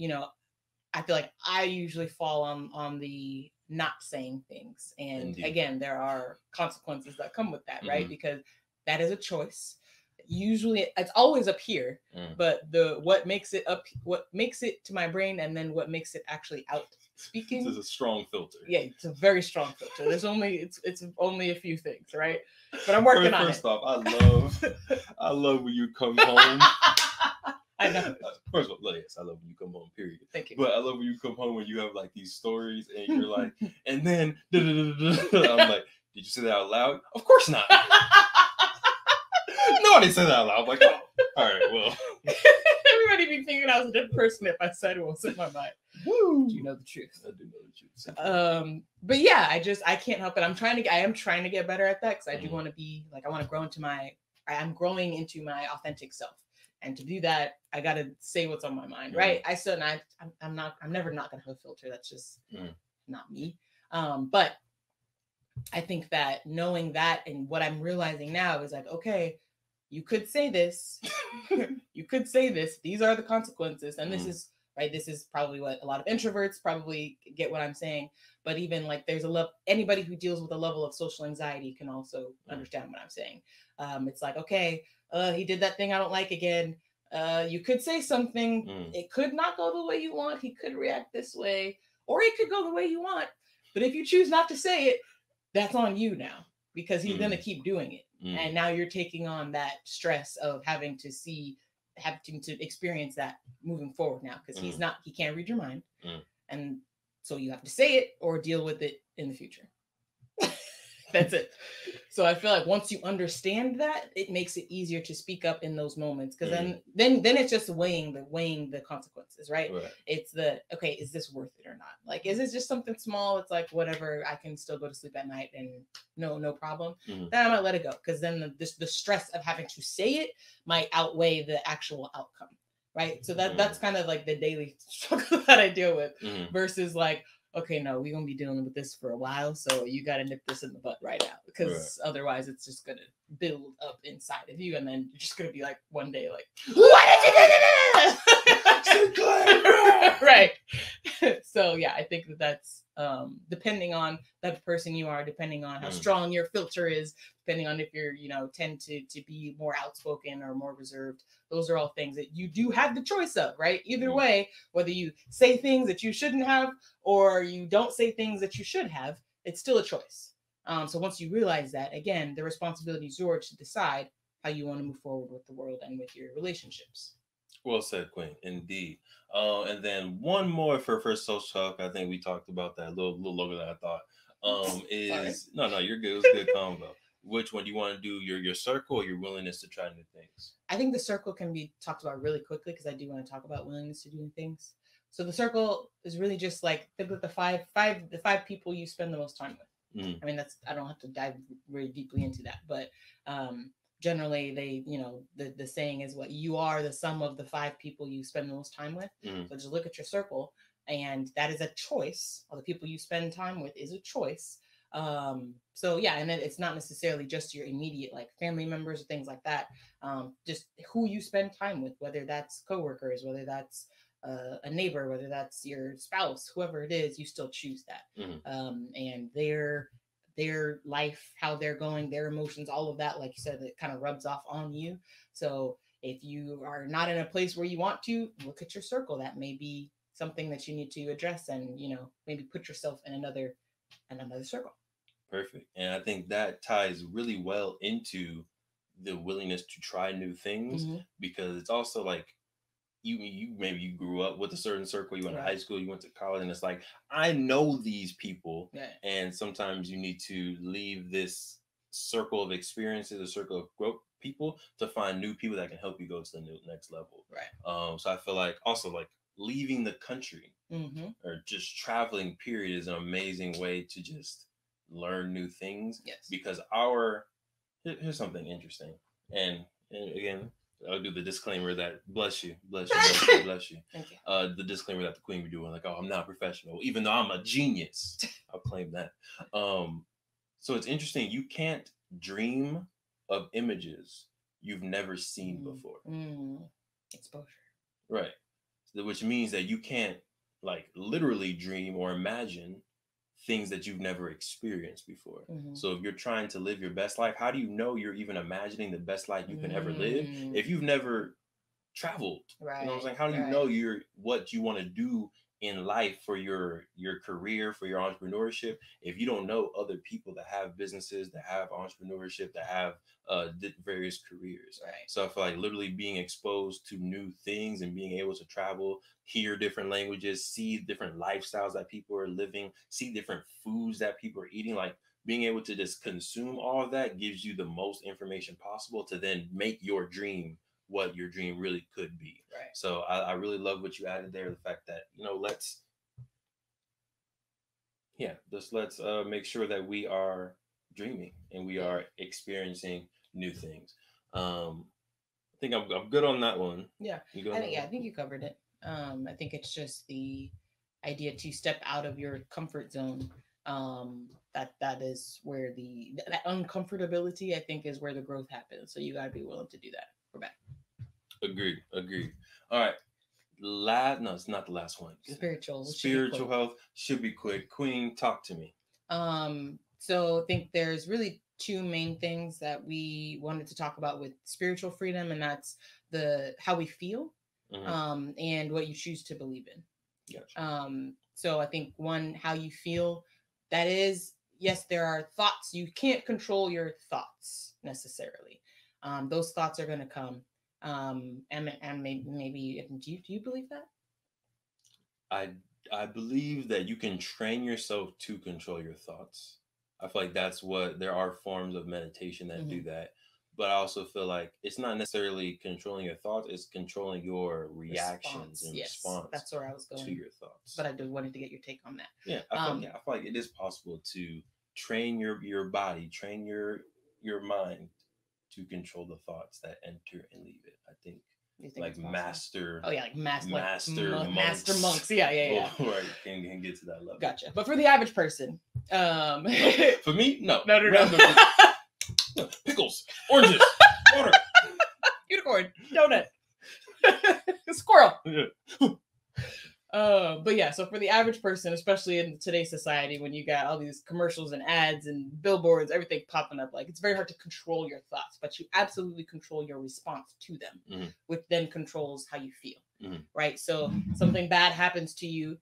[SPEAKER 2] I feel like I usually fall on the not saying things. And
[SPEAKER 1] Indeed.
[SPEAKER 2] Again, there are consequences that come with that, right? Because that is a choice. Usually it's always up here, but what makes it to my brain and then what makes it actually out speaking.
[SPEAKER 1] This is a strong filter.
[SPEAKER 2] Yeah, it's a very strong filter. There's it's only a few things, right? But I'm working on it.
[SPEAKER 1] First off, I love when you come home.
[SPEAKER 2] I know.
[SPEAKER 1] First of all, yes, I love when you come home, period.
[SPEAKER 2] Thank you.
[SPEAKER 1] But I love when you come home and you have like these stories and you're like, and then I'm like, did you say that out loud? Of course not. No, I didn't say that out loud. I'm like, oh, all right, well.
[SPEAKER 2] Everybody be thinking I was a different person if I said what was in my mind.
[SPEAKER 1] Woo!
[SPEAKER 2] You know the truth.
[SPEAKER 1] I do know the truth.
[SPEAKER 2] But yeah, I can't help it. I am trying to get better at that because I do want to be like, I want to grow I'm growing into my authentic self. And to do that, I got to say what's on my mind, right? I'm never not going to have a filter. That's just not me. But I think that knowing that and what I'm realizing now is like, okay, you could say this, you could say this, these are the consequences. And this is, right, this is probably what a lot of introverts probably get what I'm saying. But even like there's anybody who deals with a level of social anxiety can also understand what I'm saying. It's like, okay, he did that thing I don't like again. You could say something. It could not go the way you want. He could react this way, or it could go the way you want. But if you choose not to say it, that's on you now because he's going to keep doing it. And now you're taking on that stress of having to experience that moving forward now because he can't read your mind. And so you have to say it or deal with it in the future. That's it. So I feel like once you understand that, it makes it easier to speak up in those moments because then it's just weighing the consequences, right? It's okay, is this worth it or not? Like, is this just something small? It's like whatever, I can still go to sleep at night and no problem. Then I might let it go because then the stress of having to say it might outweigh the actual outcome, right? So that's kind of like the daily struggle that I deal with versus like, okay, no, we're going to be dealing with this for a while, so you got to nip this in the butt right now because otherwise it's just going to build up inside of you and then you're just going to be like one day like, what did you do? Sinclair! Right. So yeah, I think that's depending on the person you are, depending on how strong your filter is, depending on if you're, tend to be more outspoken or more reserved. Those are all things that you do have the choice of, right? Either way, whether you say things that you shouldn't have or you don't say things that you should have, it's still a choice. So once you realize that, again, the responsibility is yours to decide how you want to move forward with the world and with your relationships.
[SPEAKER 1] Well said, Queen. Indeed. And then one more for social talk. I think we talked about that a little longer than I thought. Is no, you're good. It was a good combo. Which one do you want to do? Your circle or your willingness to try new things?
[SPEAKER 2] I think the circle can be talked about really quickly because I do want to talk about willingness to do new things. So the circle is really just like think of the five people you spend the most time with. I mean, I don't have to dive very deeply into that, but generally they, the saying is what you are the sum of the 5 people you spend the most time with. So just look at your circle and that is a choice. All the people you spend time with is a choice. So yeah, and then it's not necessarily just your immediate like family members or things like that. Just who you spend time with, whether that's coworkers, whether that's a neighbor, whether that's your spouse, whoever it is, you still choose that. And their life, how they're going, their emotions, all of that, like you said, it kind of rubs off on you. So if you are not in a place where you want to, look at your circle. That may be something that you need to address, and maybe put yourself in another circle.
[SPEAKER 1] Perfect. And I think that ties really well into the willingness to try new things, because it's also like you maybe you grew up with a certain circle, you went to high school, you went to college, and it's like, I know these people. And sometimes you need to leave this circle of experiences, a circle of growth people, to find new people that can help you go to the next level. So I feel like also like leaving the country or just traveling period is an amazing way to just learn new things. Because here's something interesting, and again, I'll do the disclaimer that bless you. Thank you. The disclaimer that the queen be doing, like, oh, I'm not professional, even though I'm a genius. I'll claim that. So it's interesting. You can't dream of images you've never seen before.
[SPEAKER 2] Exposure.
[SPEAKER 1] Right. So, which means that you can't like literally dream or imagine things that you've never experienced before. So if you're trying to live your best life, how do you know you're even imagining the best life you can ever live if you've never traveled? You know what I'm saying? How do you know what you want to do in life for your career, for your entrepreneurship, if you don't know other people that have businesses, that have entrepreneurship, that have various careers? So I feel like literally being exposed to new things and being able to travel, hear different languages, see different lifestyles that people are living, see different foods that people are eating, like being able to just consume all of that gives you the most information possible to then make your dream what your dream really could be. So I really love what you added there, the fact that let's make sure that we are dreaming and we are experiencing new things. I think I'm good on that one.
[SPEAKER 2] I think you covered it. I think it's just the idea to step out of your comfort zone. That is where that uncomfortability, I think, is where the growth happens. So you got to be willing to do that. We're back.
[SPEAKER 1] Agreed. All right. No, it's not the last one. Spiritual health should be quick. Queen, talk to me.
[SPEAKER 2] So I think there's really two main things that we wanted to talk about with spiritual freedom, and that's how we feel, and what you choose to believe in.
[SPEAKER 1] Gotcha.
[SPEAKER 2] So I think one, how you feel, that is, yes, there are thoughts. You can't control your thoughts necessarily. Those thoughts are going to come. And maybe do you believe that?
[SPEAKER 1] I believe that you can train yourself to control your thoughts. I feel like there are forms of meditation that do that. But I also feel like it's not necessarily controlling your thoughts, it's controlling your reactions and response.
[SPEAKER 2] That's where I was going
[SPEAKER 1] to your thoughts.
[SPEAKER 2] But I just wanted to get your take on that.
[SPEAKER 1] I feel like it is possible to train your body, train your mind to control the thoughts that enter and leave it. I think like master.
[SPEAKER 2] Oh yeah, like master
[SPEAKER 1] monks.
[SPEAKER 2] Master monks. Yeah.
[SPEAKER 1] Right, can get to that level.
[SPEAKER 2] Gotcha. But for the average person,
[SPEAKER 1] for me, no. Pickles, oranges, water,
[SPEAKER 2] unicorn, donut, squirrel. But yeah, so for the average person, especially in today's society, when you got all these commercials and ads and billboards, everything popping up, like it's very hard to control your thoughts, but you absolutely control your response to them, which then controls how you feel, right? So something bad happens to you,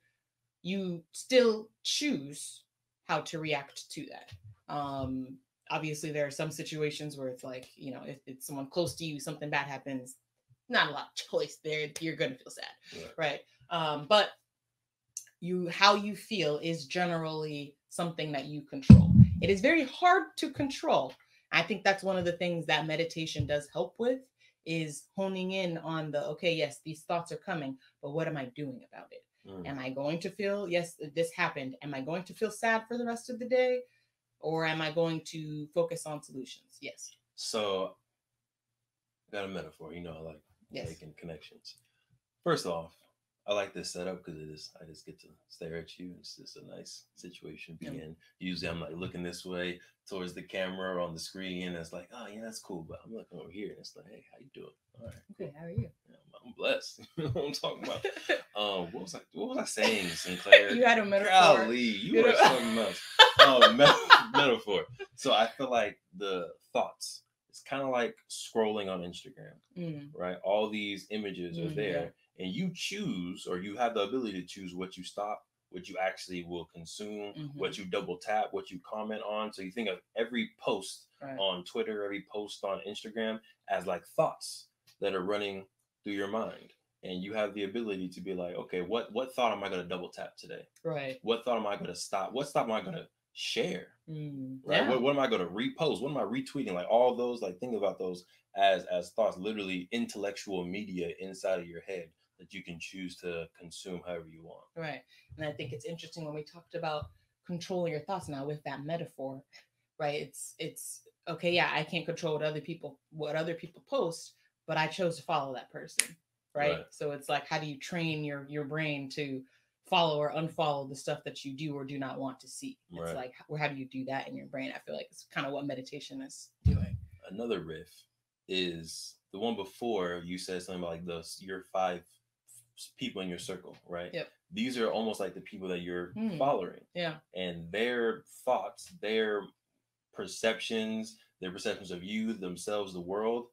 [SPEAKER 2] you still choose how to react to that. Obviously, there are some situations where it's like, if it's someone close to you, something bad happens, not a lot of choice there. You're going to feel sad, right? But how you feel is generally something that you control. It is very hard to control. I think that's one of the things that meditation does help with, is honing in on okay, yes, these thoughts are coming, but what am I doing about it? Am I going to feel, yes, this happened? Am I going to feel sad for the rest of the day? Or am I going to focus on solutions? Yes.
[SPEAKER 1] So, I got a metaphor. I like making connections. First off, I like this setup because I just get to stare at you. It's just a nice situation to be in. Usually I'm like looking this way towards the camera or on the screen, and it's like, oh yeah, that's cool. But I'm looking over here, and it's like, hey, how you doing? All right, cool.
[SPEAKER 2] Okay, how are you?
[SPEAKER 1] Yeah, I'm blessed. You know what I'm talking about? What was I saying, Sinclair?
[SPEAKER 2] You had a metaphor.
[SPEAKER 1] Golly, you are something else. Metaphor. So I feel like the thoughts. It's kind of like scrolling on Instagram, right? All these images are there, and you choose, or you have the ability to choose what you stop, what you actually will consume, what you double tap, what you comment on. So you think of every post on Twitter, every post on Instagram as like thoughts that are running through your mind. And you have the ability to be like, okay, what thought am I going to double tap today?
[SPEAKER 2] Right.
[SPEAKER 1] What thought am I going to stop? What thought am I going to share? Right.
[SPEAKER 2] Yeah.
[SPEAKER 1] What am I going to repost? What am I retweeting? Like all those, like think about those as thoughts, literally intellectual media inside of your head that you can choose to consume however you want.
[SPEAKER 2] Right. And I think it's interesting when we talked about controlling your thoughts now with that metaphor, right? It's okay, yeah, I can't control what other people post, but I chose to follow that person. Right. So it's like, how do you train your brain to follow or unfollow the stuff that you do or do not want to see? It's like, how do you do that in your brain? I feel like it's kind of what meditation is doing.
[SPEAKER 1] Another riff is the one before. You said something about like your 5 people in your circle, right?
[SPEAKER 2] Yep.
[SPEAKER 1] These are almost like the people that you're following.
[SPEAKER 2] Yeah.
[SPEAKER 1] And their thoughts, their perceptions of you, themselves, the world,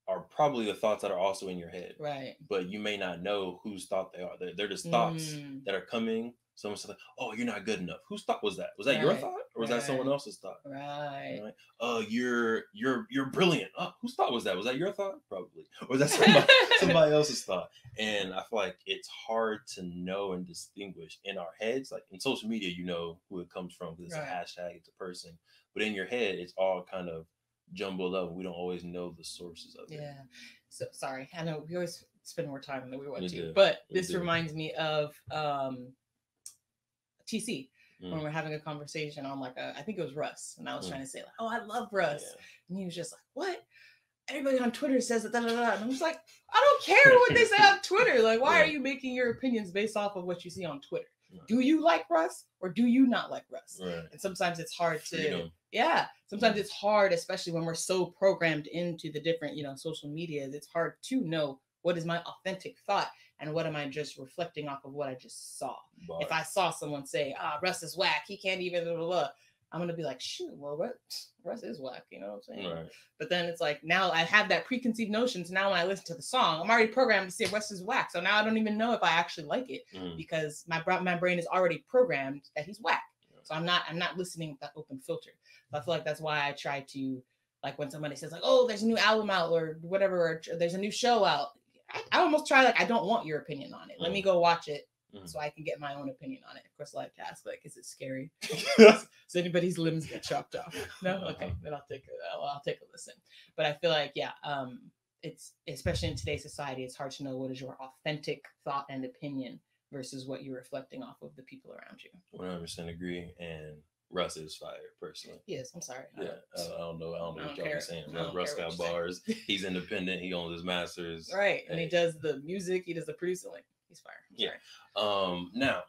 [SPEAKER 1] are probably the thoughts that are also in your head.
[SPEAKER 2] Right.
[SPEAKER 1] But you may not know whose thought they are. They're just thoughts that are coming. Someone's like, oh, you're not good enough. Whose thought was that? Was that your thought? Or was that someone else's thought?
[SPEAKER 2] Right.
[SPEAKER 1] Oh, you're brilliant. Oh, whose thought was that? Was that your thought? Probably. Or was that somebody else's thought? And I feel like it's hard to know and distinguish in our heads. Like in social media, you know who it comes from because it's a hashtag, it's a person. But in your head, it's all kind of jumbled up. We don't always know the sources of it.
[SPEAKER 2] Yeah. So sorry. I know we always spend more time than we want to, but this reminds me of TC when we're having a conversation on like I think it was Russ, and I was trying to say like, oh, I love Russ, and he was just like, what? Everybody on Twitter says that, da, da, da. And I'm just like, I don't care what they say on Twitter. Like, why are you making your opinions based off of what you see on Twitter? Do you like Russ or do you not like Russ? And sometimes it's hard to, sometimes it's hard, especially when we're so programmed into the different, social medias. It's hard to know what is my authentic thought and what am I just reflecting off of what I just saw. If I saw someone say, Russ is whack, he can't even, blah, blah, blah, I'm going to be like, shoot, well, Russ is whack, you know what I'm saying? But then it's like, now I have that preconceived notion. So now when I listen to the song, I'm already programmed to say Russ is whack. So now I don't even know if I actually like it because my brain is already programmed that he's whack. So I'm not listening with that open filter. So I feel like that's why I try to, like when somebody says like, oh, there's a new album out or whatever, or there's a new show out. I almost try like, I don't want your opinion on it. Let me go watch it. So I can get my own opinion on it. Of course, I like to ask, like, is it scary? Does anybody's limbs get chopped off? No? Okay, then I'll take a listen. But I feel like, it's, especially in today's society, it's hard to know what is your authentic thought and opinion versus what you're reflecting off of the people around you.
[SPEAKER 1] 100% agree. And Russ is fire, personally.
[SPEAKER 2] Yes, I'm sorry.
[SPEAKER 1] Yeah, I don't know what y'all be saying. Russ got bars. He's independent. He owns his masters.
[SPEAKER 2] Right, and he does the music. He does the producing. Like, he's fire.
[SPEAKER 1] Now,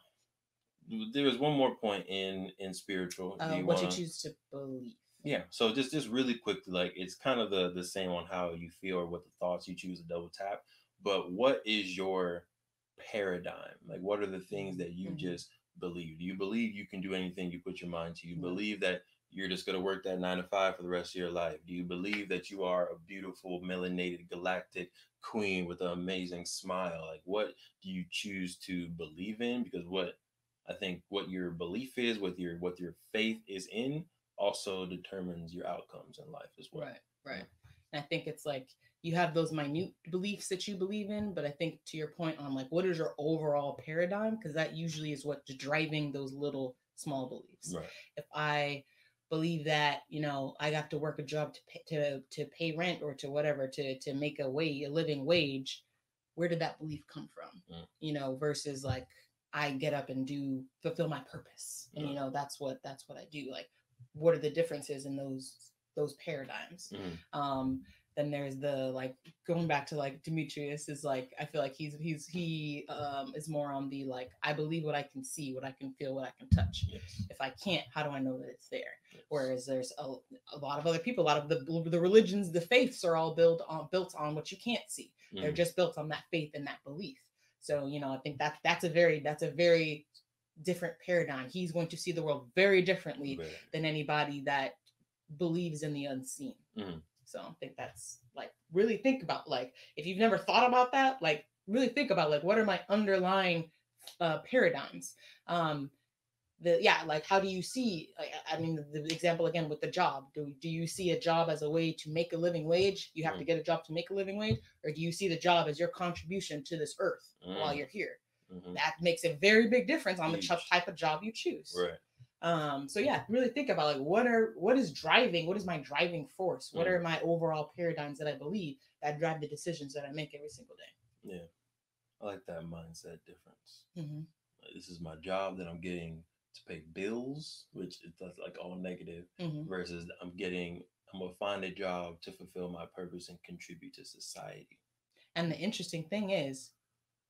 [SPEAKER 1] there was one more point in spiritual.
[SPEAKER 2] What you choose to believe.
[SPEAKER 1] Yeah. So just really quickly, like it's kind of the same on how you feel or what the thoughts you choose to double tap. But what is your paradigm? Like, what are the things that you just believe? Do you believe you can do anything you put your mind to? You believe that you're just going to work that 9 to 5 for the rest of your life? Do you believe that you are a beautiful, melanated, galactic queen with an amazing smile? Like, what do you choose to believe in? Because what your belief is, what your faith is in, also determines your outcomes in life as well.
[SPEAKER 2] Right. And I think it's like you have those minute beliefs that you believe in, but I think to your point on like, what is your overall paradigm? Because that usually is what's driving those little small beliefs.
[SPEAKER 1] Right.
[SPEAKER 2] If I believe that, I got to work a job to pay rent or to whatever, to make a living wage, where did that belief come from? Versus like, I get up and fulfill my purpose. And, that's what I do. Like, what are the differences in those paradigms? Then there's the like going back to like Demetrius is like I feel like he is more on the like I believe what I can see, what I can feel, what I can touch.
[SPEAKER 1] Yes.
[SPEAKER 2] If I can't, how do I know that it's there?
[SPEAKER 1] Yes.
[SPEAKER 2] Whereas there's a lot of other people, a lot of the religions, the faiths are all built on what you can't see. They're just built on that faith and that belief. So I think that's a very different paradigm. He's going to see the world very differently than anybody that believes in the unseen. So I think that's like really think about like if you've never thought about that, like really think about like what are my underlying paradigms. Like how do you see? Like, I mean, the example again with the job. Do you see a job as a way to make a living wage? You have to get a job to make a living wage, or do you see the job as your contribution to this earth while you're here? That makes a very big difference on the type of job you choose.
[SPEAKER 1] Right.
[SPEAKER 2] So yeah, really think about like what is my driving force? What are my overall paradigms that I believe that drive the decisions that I make every single day?
[SPEAKER 1] Yeah, I like that mindset difference. This is my job that I'm getting to pay bills, which that's like all negative, versus I'm gonna find a job to fulfill my purpose and contribute to society.
[SPEAKER 2] And the interesting thing is,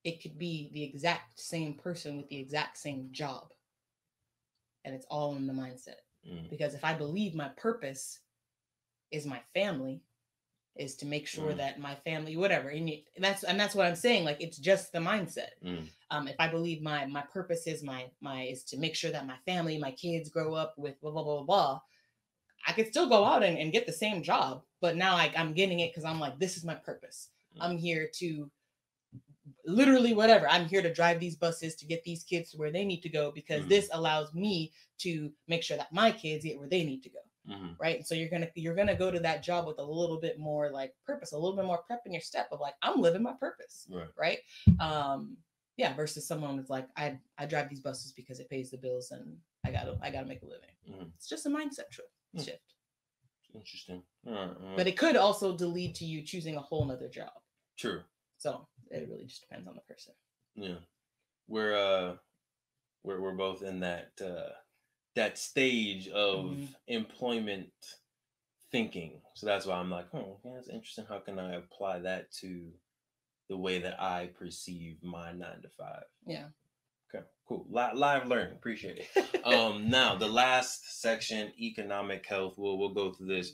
[SPEAKER 2] it could be the exact same person with the exact same job. And it's all in the mindset. Because if I believe my purpose is my family, is to make sure that my family, whatever, and that's what I'm saying. Like it's just the mindset. If I believe my purpose is is to make sure that my family, my kids grow up with blah blah blah blah, I could still go out and get the same job, but now I'm getting it because I'm like, this is my purpose. I'm here to literally whatever. I'm here to drive these buses to get these kids to where they need to go because this allows me to make sure that my kids get where they need to go. Right. So you're gonna go to that job with a little bit more like purpose, a little bit more prep in your step of like, I'm living my purpose. Right. Versus someone that's like, I drive these buses because it pays the bills and I gotta make a living. It's just a mindset shift.
[SPEAKER 1] Interesting.
[SPEAKER 2] But it could also lead to you choosing a whole nother job.
[SPEAKER 1] True.
[SPEAKER 2] So it really just depends on the person.
[SPEAKER 1] Yeah. We're both in that stage of employment thinking. So that's why I'm like, yeah, that's interesting. How can I apply that to the way that I perceive my 9 to 5?
[SPEAKER 2] Yeah.
[SPEAKER 1] Okay, cool. Live learning. Appreciate it. Now the last section, economic health. We'll go through this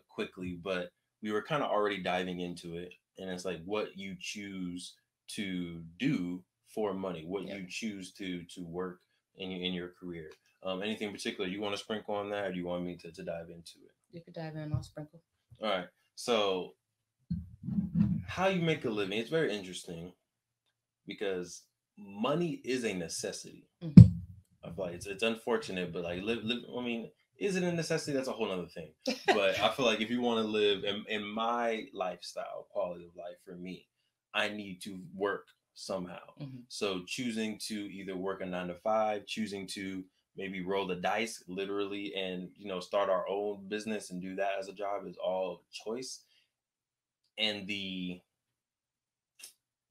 [SPEAKER 1] quickly, but we were kind of already diving into it. And it's like what you choose to do for money, what you choose to work in your career. Anything in particular you want to sprinkle on that, or do you want me to dive into it?
[SPEAKER 2] You could dive in, I'll sprinkle.
[SPEAKER 1] All right. So how you make a living, it's very interesting because money is a necessity. I feel like it's unfortunate, but like live. I mean, is it a necessity? That's a whole other thing. But I feel like if you want to live in my lifestyle, quality of life for me, I need to work somehow. So choosing to either work a 9 to 5, choosing to maybe roll the dice literally and start our own business and do that as a job is all choice. And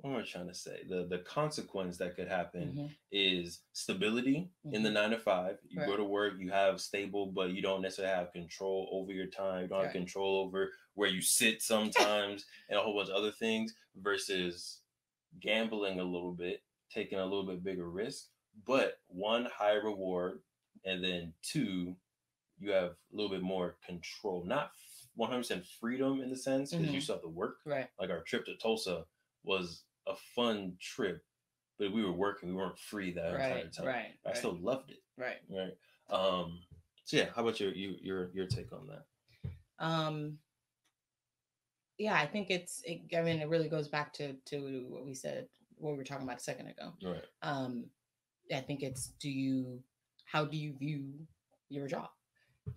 [SPEAKER 1] what am I trying to say? The consequence that could happen is stability in the 9 to 5. You go to work, you have stable, but you don't necessarily have control over your time. You don't have control over where you sit sometimes and a whole bunch of other things versus gambling a little bit, taking a little bit bigger risk, but 1, higher reward, and then 2, you have a little bit more control. Not 100% freedom in the sense because you still have to work.
[SPEAKER 2] Right.
[SPEAKER 1] Like our trip to Tulsa was a fun trip, but we were working. We weren't free that entire time.
[SPEAKER 2] Right.
[SPEAKER 1] I still loved it.
[SPEAKER 2] Right.
[SPEAKER 1] So yeah, how about your take on that?
[SPEAKER 2] Yeah, I think it really goes back to what we said, what we were talking about a second ago.
[SPEAKER 1] Right.
[SPEAKER 2] I think it's how do you view your job?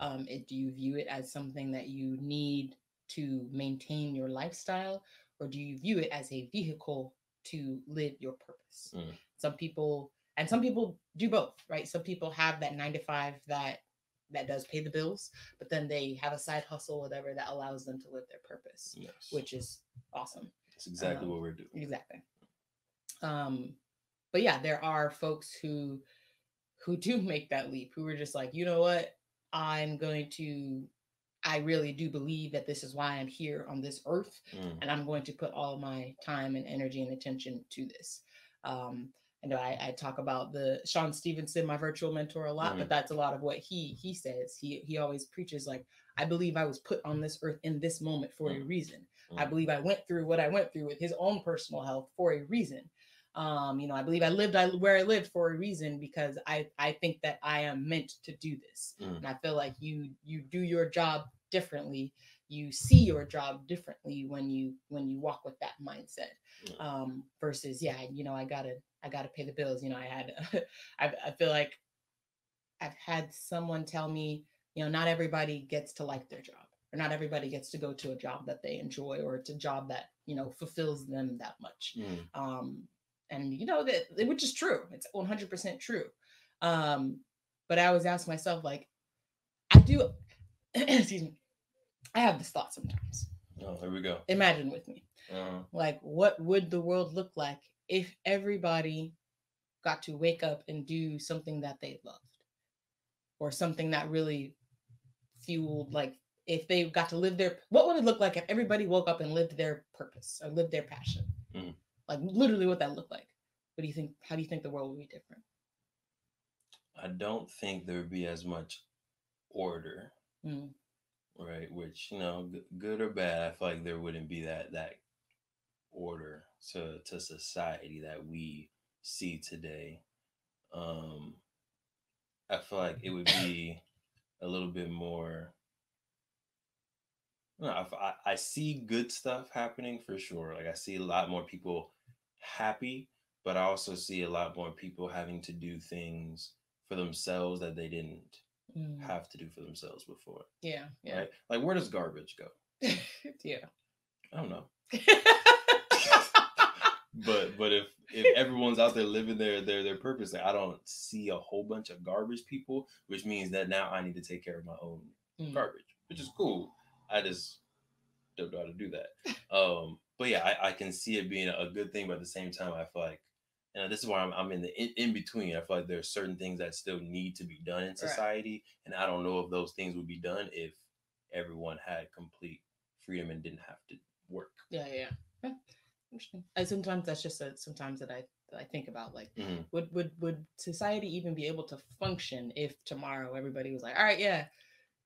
[SPEAKER 2] Do you view it as something that you need to maintain your lifestyle, or do you view it as a vehicle to live your purpose? Some people do both, right? Some people have that 9 to 5 that does pay the bills, but then they have a side hustle, whatever, that allows them to live their purpose, which is awesome.
[SPEAKER 1] That's exactly what we're doing.
[SPEAKER 2] Exactly. But yeah, there are folks who do make that leap, who are just like, you know what, I I really do believe that this is why I'm here on this earth, and I'm going to put all my time and energy and attention to this. I know I talk about the Sean Stevenson, my virtual mentor, a lot, but that's a lot of what he says. He always preaches like, I believe I was put on this earth in this moment for a reason. I believe I went through what I went through with his own personal health for a reason. I believe I lived where I lived for a reason, because I think that I am meant to do this. And I feel like you do your job differently. You see your job differently when you walk with that mindset. Versus, I gotta pay the bills. I feel like I've had someone tell me, not everybody gets to like their job, or not everybody gets to go to a job that they enjoy, or it's a job that, fulfills them that much. And that, which is true. It's 100% true. But I always ask myself, like, I do, excuse me, I have this thought sometimes.
[SPEAKER 1] Oh, here we go.
[SPEAKER 2] Imagine with me. Like, what would the world look like if everybody got to wake up and do something that they loved, or something that really fueled, like, if they got to live what would it look like if everybody woke up and lived their purpose or lived their passion? Like, literally what that looked like. What do you think? How do you think the world would be different?
[SPEAKER 1] I don't think there would be as much order, right? Which, good or bad, I feel like there wouldn't be that order to society that we see today. I feel like it would be a little bit more. I see good stuff happening for sure. Like, I see a lot more people happy, but I also see a lot more people having to do things for themselves that they didn't have to do for themselves before.
[SPEAKER 2] Yeah.
[SPEAKER 1] Right? Like, where does garbage go?
[SPEAKER 2] Yeah.
[SPEAKER 1] I don't know. But if everyone's out there living their purpose, like, I don't see a whole bunch of garbage people, which means that now I need to take care of my own garbage, which is cool. I just don't know how to do that. But yeah, I can see it being a good thing, but at the same time, I feel like, and this is why I'm in the in between. I feel like there's certain things that still need to be done in society, and I don't know if those things would be done if everyone had complete freedom and didn't have to work.
[SPEAKER 2] Yeah. Interesting. Sometimes that's just sometimes that I think about, like, would society even be able to function if tomorrow everybody was like, all right, yeah,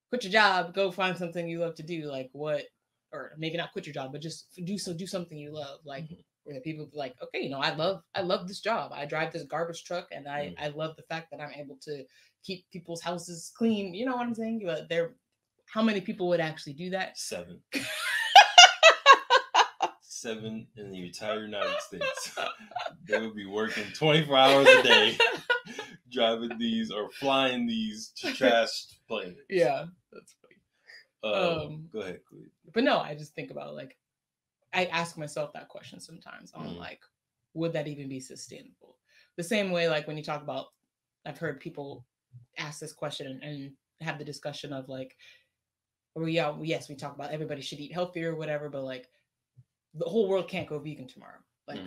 [SPEAKER 2] quit your job, go find something you love to do, like what, or maybe not quit your job, but just do something you love, like where people be like, okay, I love this job. I drive this garbage truck, and I love the fact that I'm able to keep people's houses clean. You know what I'm saying? But how many people would actually do that?
[SPEAKER 1] 7. 7 in the entire United States. They would be working 24 hours a day, driving these or flying these trash planes.
[SPEAKER 2] Yeah, that's funny.
[SPEAKER 1] Go ahead, please.
[SPEAKER 2] But no, I just think about, like, I ask myself that question sometimes on like, would that even be sustainable? The same way, like, when you talk about, I've heard people ask this question and have the discussion of like, yes, we talk about everybody should eat healthier or whatever, but like, the whole world can't go vegan tomorrow. Like,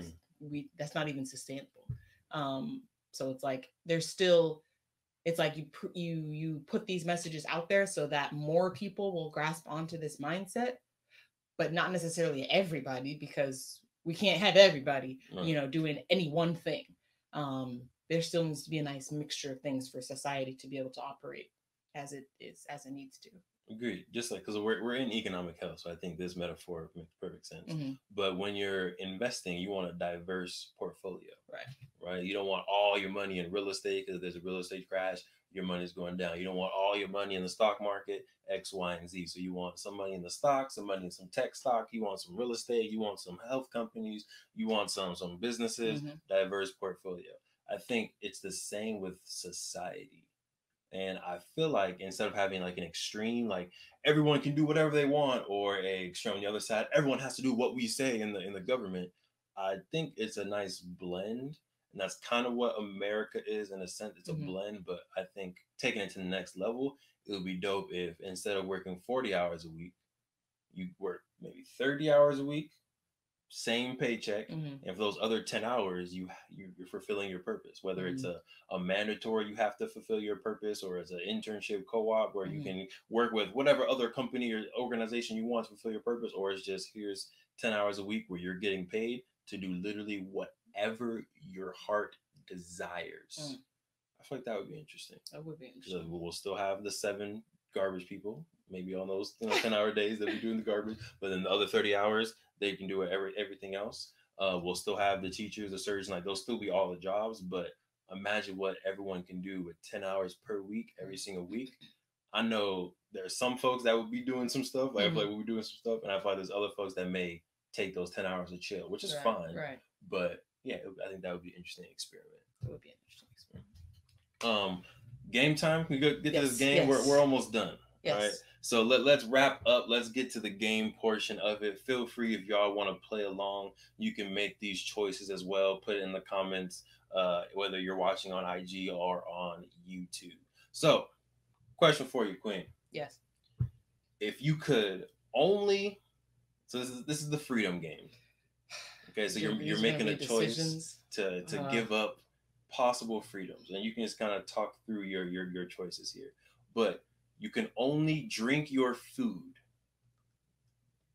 [SPEAKER 2] that's not even sustainable. So it's like, there's still, it's like you put these messages out there so that more people will grasp onto this mindset, but not necessarily everybody, because we can't have everybody, doing any one thing. There still needs to be a nice mixture of things for society to be able to operate as it needs to.
[SPEAKER 1] Agreed. Just like, because we're in economic health, so I think this metaphor makes perfect sense. But when you're investing, you want a diverse portfolio, right? You don't want all your money in real estate, because if there's a real estate crash, your money's going down. You don't want all your money in the stock market, X, Y, and Z. So you want some money in the stock, some money in some tech stock. You want some real estate. You want some health companies. You want some businesses. Diverse portfolio. I think it's the same with society. And I feel like instead of having like an extreme, like everyone can do whatever they want, or a extreme on the other side, everyone has to do what we say in the government, I think it's a nice blend. And that's kind of what America is in a sense. It's a blend, but I think taking it to the next level, it would be dope if instead of working 40 hours a week, you work maybe 30 hours a week, same paycheck, and for those other 10 hours, you're fulfilling your purpose. Whether it's a mandatory, you have to fulfill your purpose, or as an internship co-op where you can work with whatever other company or organization you want to fulfill your purpose, or it's just here's 10 hours a week where you're getting paid to do literally whatever your heart desires. I feel like that would be interesting.
[SPEAKER 2] That would be interesting.
[SPEAKER 1] We'll still have the 7 garbage people, maybe on those 10-hour days that we do in the garbage, but then the other 30 hours they can do everything else. We'll still have the teachers, the surgeons, like they'll still be all the jobs, but imagine what everyone can do with 10 hours per week, every single week. I know there's some folks that would be doing some stuff, like I feel like we'll be doing some stuff, and I feel like there's other folks that may take those 10 hours to chill, which is fine.
[SPEAKER 2] Right.
[SPEAKER 1] But yeah, I think that would be an interesting experiment.
[SPEAKER 2] It would be an interesting experiment.
[SPEAKER 1] Game time. We go get to this game.
[SPEAKER 2] Yes.
[SPEAKER 1] We're almost done.
[SPEAKER 2] Yes.
[SPEAKER 1] All right. So let's wrap up. Let's get to the game portion of it. Feel free if y'all want to play along. You can make these choices as well. Put it in the comments, whether you're watching on IG or on YouTube. So, question for you, Queen.
[SPEAKER 2] Yes.
[SPEAKER 1] If you could only, so this is the freedom game. Okay, so you're making a choice to give up possible freedoms, and you can just kind of talk through your choices here. But you can only drink your food,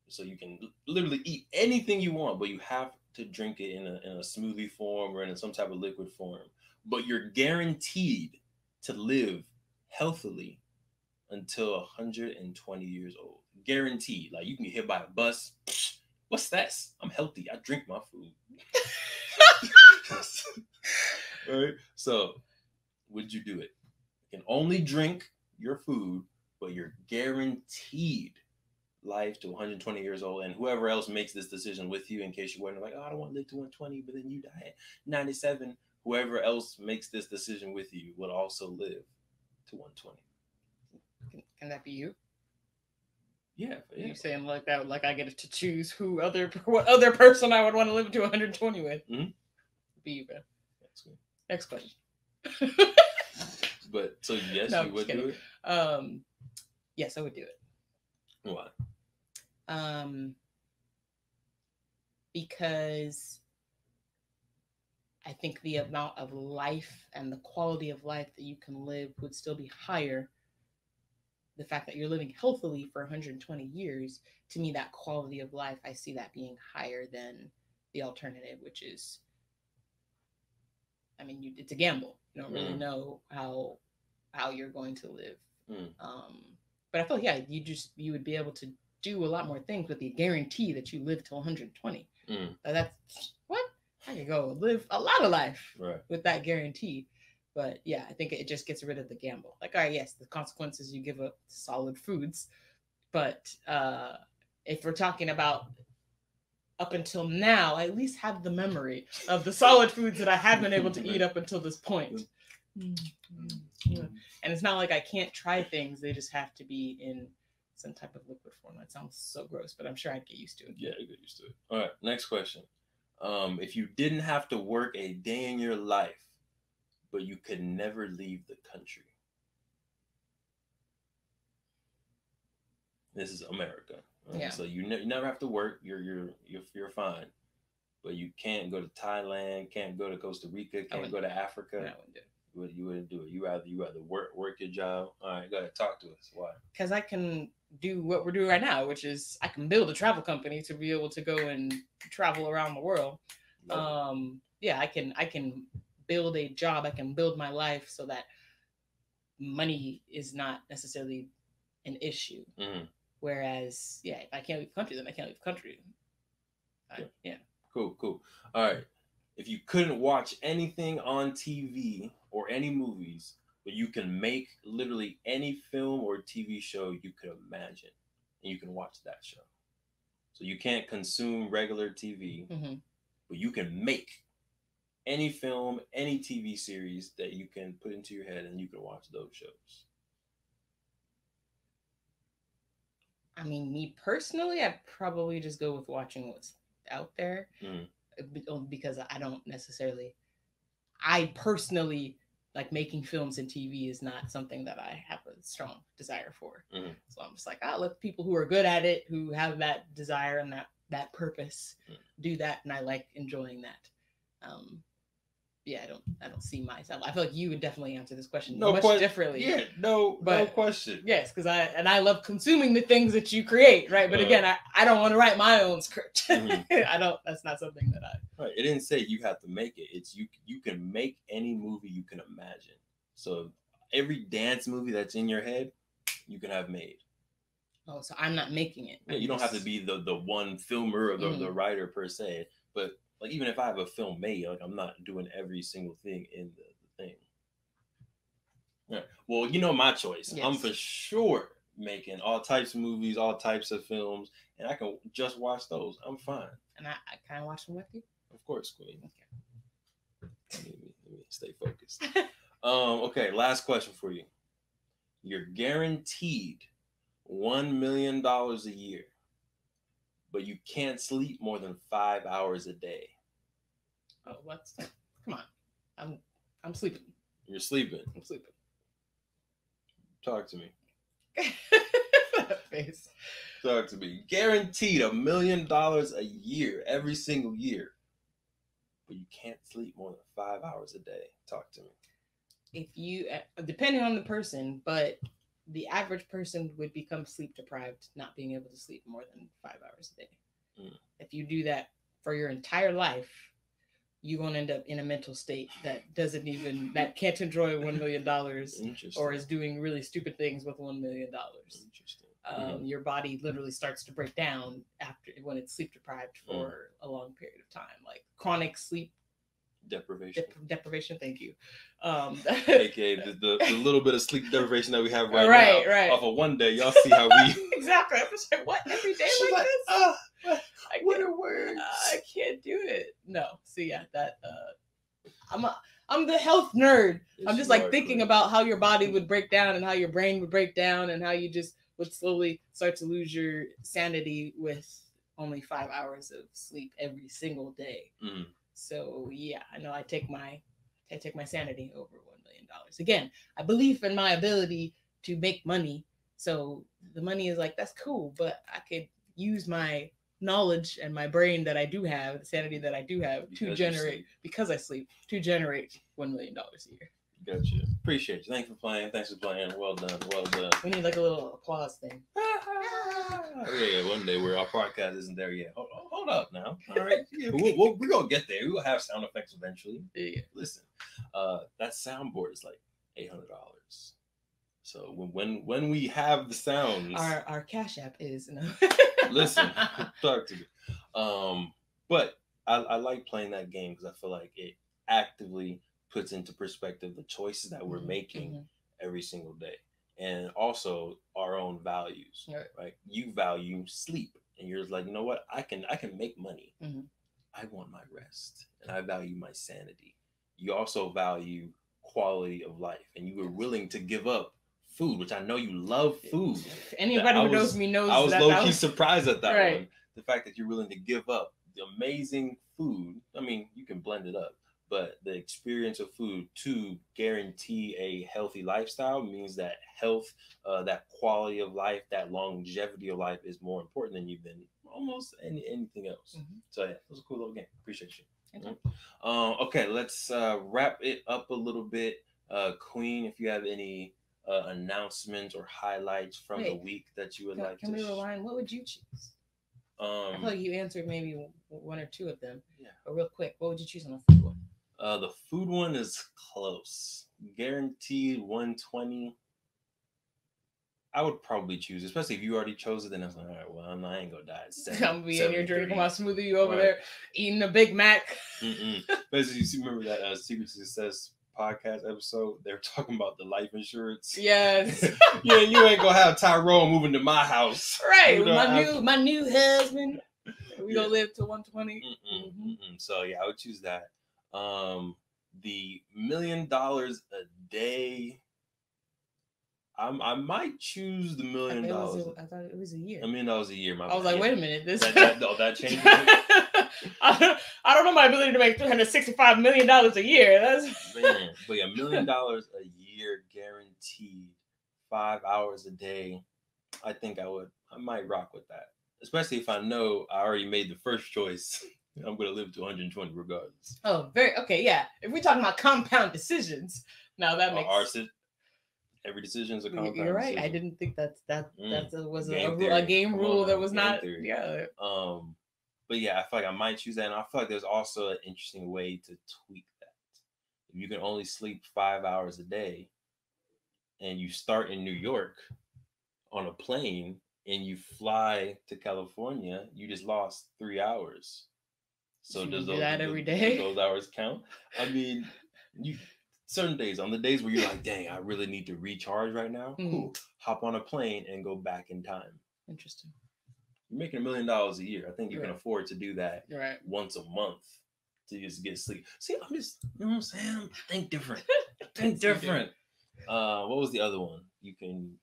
[SPEAKER 1] so you can literally eat anything you want, but you have to drink it in a smoothie form or in some type of liquid form. But you're guaranteed to live healthily until 120 years old. Guaranteed. Like you can get hit by a bus. What's that? I'm healthy. I drink my food. All right. So, would you do it? You can only drink your food, but you're guaranteed life to 120 years old. And whoever else makes this decision with you, in case you're wondering, like, oh, I don't want to live to 120, but then you die at 97. Whoever else makes this decision with you will also live to 120.
[SPEAKER 2] Can that be you?
[SPEAKER 1] Yeah.
[SPEAKER 2] You saying like that, like I get to choose what other person I would want to live to 120 with? Be you, man.
[SPEAKER 1] That's good.
[SPEAKER 2] Next question.
[SPEAKER 1] But so yes,
[SPEAKER 2] no,
[SPEAKER 1] you would do it.
[SPEAKER 2] Yes, I would do it.
[SPEAKER 1] Why?
[SPEAKER 2] Because I think the amount of life and the quality of life that you can live would still be higher. The fact that you're living healthily for 120 years, to me, that quality of life, I see that being higher than the alternative, which is, I mean, it's a gamble. You don't really know how you're going to live. But I feel like, you would be able to do a lot more things with the guarantee that you live till 120. That's what? I could go live a lot of life with that guarantee. But yeah, I think it just gets rid of the gamble. Like, all right, yes, the consequences, you give up solid foods. But if we're talking about up until now, I at least have the memory of the solid foods that I have been able to eat up until this point. And it's not like I can't try things. They just have to be in some type of liquid form. That sounds so gross, but I'm sure I'd get used to it.
[SPEAKER 1] Yeah, you get used to it. All right, next question. If you didn't have to work a day in your life, but you could never leave the country. This is America. Right? Yeah. So you never have to work. You're fine. But you can't go to Thailand, can't go to Costa Rica, can't go to Africa.
[SPEAKER 2] I wouldn't do it.
[SPEAKER 1] You wouldn't do it. You rather work your job. All right, go ahead, talk to us. Why?
[SPEAKER 2] Because I can do what we're doing right now, which is I can build a travel company to be able to go and travel around the world. Yeah, I can build a job. I can build my life so that money is not necessarily an issue. Whereas, yeah, if I can't leave the country, then I can't leave the country. Yeah.
[SPEAKER 1] Cool. All right. If you couldn't watch anything on TV or any movies, but you can make literally any film or TV show you could imagine, and you can watch that show. So you can't consume regular TV, but you can make any film, any TV series that you can put into your head, and you can watch those shows.
[SPEAKER 2] I mean, me personally, I'd probably just go with watching what's out there, because I personally, like, making films and TV is not something that I have a strong desire for. So I'm just like, I'll let people who are good at it, who have that desire and that that purpose, do that, and I like enjoying that. Yeah, I don't see myself. I feel like you would definitely answer this question much differently.
[SPEAKER 1] Yeah, no question.
[SPEAKER 2] Yes, because I love consuming the things that you create, right? But again, I don't want to write my own script. I don't. That's not something that I.
[SPEAKER 1] Right. It didn't say you have to make it. It's you can make any movie you can imagine. So every dance movie that's in your head, you can have made.
[SPEAKER 2] Oh, so I'm not making it.
[SPEAKER 1] Yeah, you don't have to be the one filmer or the writer per se, but like even if I have a film made, like I'm not doing every single thing in the thing. Yeah. Well, you know my choice. Yes. I'm for sure making all types of movies, all types of films, and I can just watch those. I'm fine.
[SPEAKER 2] And I can watch them with you?
[SPEAKER 1] Of course, Queen. Okay. Let me stay focused. Okay, last question for you. You're guaranteed $1 million a year, but you can't sleep more than 5 hours a day.
[SPEAKER 2] Oh, what's that? Come on. I'm sleeping.
[SPEAKER 1] You're sleeping.
[SPEAKER 2] I'm sleeping.
[SPEAKER 1] Talk to me.
[SPEAKER 2] That face.
[SPEAKER 1] Talk to me. Guaranteed $1 million a year, every single year, but you can't sleep more than 5 hours a day. Talk to me.
[SPEAKER 2] If you, depending on the person, but the average person would become sleep deprived, not being able to sleep more than 5 hours a day. If you do that for your entire life, you're going to end up in a mental state that that can't enjoy $1 million or is doing really stupid things with $1 million. Interesting. Your body literally starts to break down when it's sleep deprived for a long period of time, like chronic sleep deprivation. Thank you.
[SPEAKER 1] AKA the little bit of sleep deprivation that we have right now. Off of one day, y'all see how we
[SPEAKER 2] exactly. I'm just like, what, every day
[SPEAKER 1] she's
[SPEAKER 2] like this?
[SPEAKER 1] What are words?
[SPEAKER 2] I can't do it. No. So yeah, that I'm the health nerd. Yes, I'm just like thinking about how your body would break down and how your brain would break down and how you just would slowly start to lose your sanity with only 5 hours of sleep every single day. So yeah, I know I take my sanity over $1 million. Again, I believe in my ability to make money. So the money is like, that's cool, but I could use my knowledge and my brain that I do have, the sanity that I do have to generate, because I sleep, to generate $1 million a year.
[SPEAKER 1] Gotcha. Appreciate you. Thanks for playing. Well done.
[SPEAKER 2] We need like a little applause thing.
[SPEAKER 1] Yeah, one day where our podcast isn't there yet. Hold up now. All right. Yeah, we're going to get there. We will have sound effects eventually. Yeah. Listen, that soundboard is like $800. So when we have the sounds,
[SPEAKER 2] our Cash App is
[SPEAKER 1] listen, talk to me. But I like playing that game because I feel like it actively puts into perspective the choices that we're making every single day, and also our own values. Right? You value sleep, and you're like, you know what? I can make money. I want my rest, and I value my sanity. You also value quality of life, and you were willing to give up food, which I know you love food.
[SPEAKER 2] Anybody who knows me knows
[SPEAKER 1] I was low-key surprised at that one. The fact that you're willing to give up the amazing food. I mean, you can blend it up, but the experience of food to guarantee a healthy lifestyle means that health, that quality of life, that longevity of life is more important than almost anything else. So yeah, it was a cool little game. Appreciate you. Okay, let's wrap it up a little bit. Queen, if you have any announcements or highlights from the week that you would like to.
[SPEAKER 2] Can we rewind? What would you choose? I feel like you answered maybe one or two of them. Yeah. But real quick, what would you choose on the food one?
[SPEAKER 1] The food one is close. Guaranteed 120. I would probably choose, especially if you already chose it. Then I was like, all right, well, I ain't gonna die.
[SPEAKER 2] I'm gonna be in here drinking my smoothie. You over there eating a Big Mac.
[SPEAKER 1] Basically, you remember that Secret Success podcast episode? They were talking about the life insurance.
[SPEAKER 2] Yes.
[SPEAKER 1] Yeah, you ain't gonna have Tyrone moving to my house.
[SPEAKER 2] Right. My new husband. We gonna live to 120.
[SPEAKER 1] So yeah, I would choose that. The $1 million a day. I might choose the $1 million.
[SPEAKER 2] I thought it was a year.
[SPEAKER 1] $1 million a year.
[SPEAKER 2] I was like, wait a minute,
[SPEAKER 1] that changed.
[SPEAKER 2] I don't know my ability to make $365 million a year. That's
[SPEAKER 1] man, but yeah, $1 million a year guaranteed, 5 hours a day. I think I might rock with that. especially if I know I already made the first choice. I'm going to live to 120 regardless.
[SPEAKER 2] Oh, very okay. Yeah, if we're talking about compound decisions, now that makes
[SPEAKER 1] every decision is a compound.
[SPEAKER 2] You're right.
[SPEAKER 1] Decision.
[SPEAKER 2] I didn't think that was a
[SPEAKER 1] theory.
[SPEAKER 2] game
[SPEAKER 1] Come
[SPEAKER 2] rule that
[SPEAKER 1] now,
[SPEAKER 2] was
[SPEAKER 1] game
[SPEAKER 2] not.
[SPEAKER 1] theory.
[SPEAKER 2] Yeah.
[SPEAKER 1] But yeah, I feel like I might choose that, and I feel like there's also an interesting way to tweak that. If you can only sleep 5 hours a day, and you start in New York on a plane, and you fly to California, you just lost 3 hours. So
[SPEAKER 2] does do that every day?
[SPEAKER 1] Do those hours count? I mean, you certain days, on the days where you're like, dang, I really need to recharge right now. Cool. Hop on a plane and go back in time.
[SPEAKER 2] Interesting.
[SPEAKER 1] You're making $1 million a year. I think you can afford to do that once a month to just get sleep. See, I'm just, you know what I'm saying? Think different. Think different. What was the other one? You can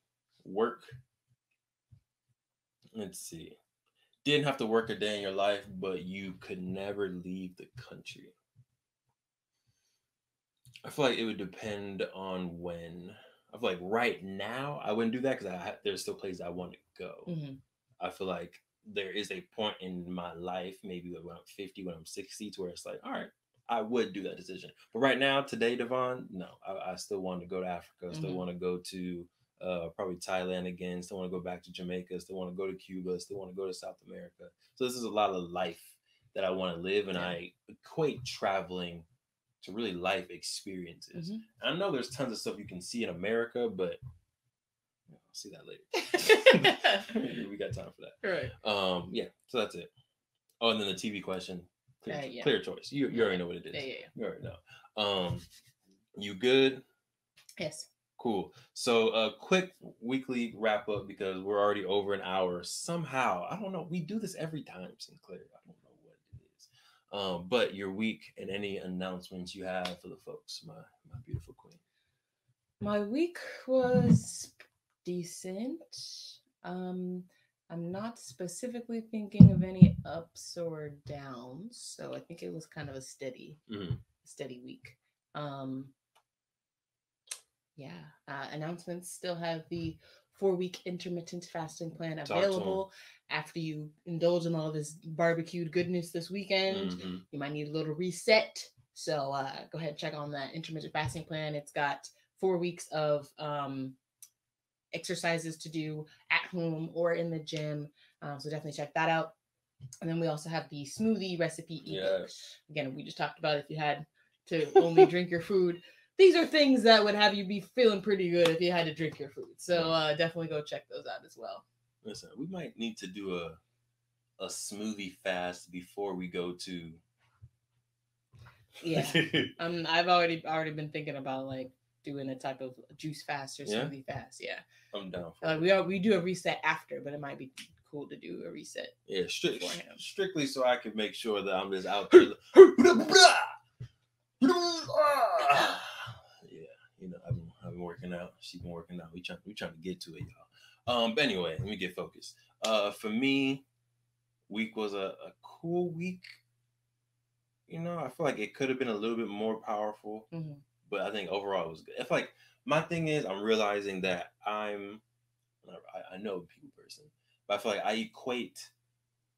[SPEAKER 1] work. Let's see. Didn't have to work a day in your life, but you could never leave the country. I feel like it would depend on when. I feel like right now I wouldn't do that because there's still places I want to go. Mm-hmm. I feel like there is a point in my life, maybe when I'm 50, when I'm 60, to where it's like, all right, I would do that decision. But right now, today, Devon, no, I still want to go to Africa. Mm-hmm. Still want to go to probably Thailand again. Still want to go back to Jamaica. Still want to go to Cuba. Still want to go to South America. So this is a lot of life that I want to live, and I equate traveling to really life experiences. Mm-hmm. I know there's tons of stuff you can see in America, but I'll see that later. We got time for that.
[SPEAKER 2] Right.
[SPEAKER 1] Yeah, so that's it. Oh, and then the TV question. Clear choice. You already know what it is.
[SPEAKER 2] Yeah.
[SPEAKER 1] You already know. You good?
[SPEAKER 2] Yes.
[SPEAKER 1] Cool. So a quick weekly wrap up because we're already over an hour. Somehow, I don't know. We do this every time, Sinclair. I don't know what it is. But your week and any announcements you have for the folks, my beautiful queen.
[SPEAKER 2] My week was decent. I'm not specifically thinking of any ups or downs, so I think it was kind of a steady week. Announcements still have the 4-week intermittent fasting plan available. After you indulge in all this barbecued goodness this weekend, you might need a little reset. So go ahead and check on that intermittent fasting plan. It's got 4 weeks of exercises to do at home or in the gym. So definitely check that out. And then we also have the smoothie recipe ebook. Yes. Again, we just talked about if you had to only drink your food. These are things that would have you be feeling pretty good if you had to drink your food. So definitely go check those out as well.
[SPEAKER 1] Listen, we might need to do a smoothie fast before we go to.
[SPEAKER 2] Yeah, I've already been thinking about like doing a type of juice fast or smoothie fast. Yeah,
[SPEAKER 1] I'm down.
[SPEAKER 2] We do a reset after, but it might be cool to do a reset.
[SPEAKER 1] Yeah, strictly so I can make sure that I'm just out there. I've been working out. She's been working out. We trying to get to it, y'all. But anyway, let me get focused. For me, week was a cool week. You know, I feel like it could have been a little bit more powerful, but I think overall it was good. I feel like my thing is I'm realizing that I know a people person, but I feel like I equate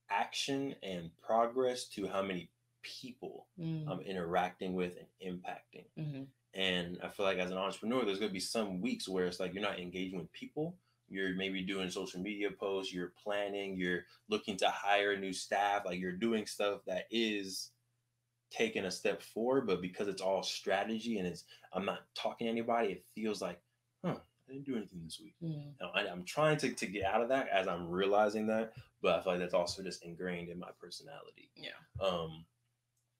[SPEAKER 1] action and progress to how many people I'm interacting with and impacting. And I feel like as an entrepreneur, there's going to be some weeks where it's like you're not engaging with people. You're maybe doing social media posts, you're planning, you're looking to hire new staff, like you're doing stuff that is taking a step forward, but because it's all strategy and I'm not talking to anybody, it feels like, I didn't do anything this week. I'm trying to get out of that as I'm realizing that, but I feel like that's also just ingrained in my personality. Yeah.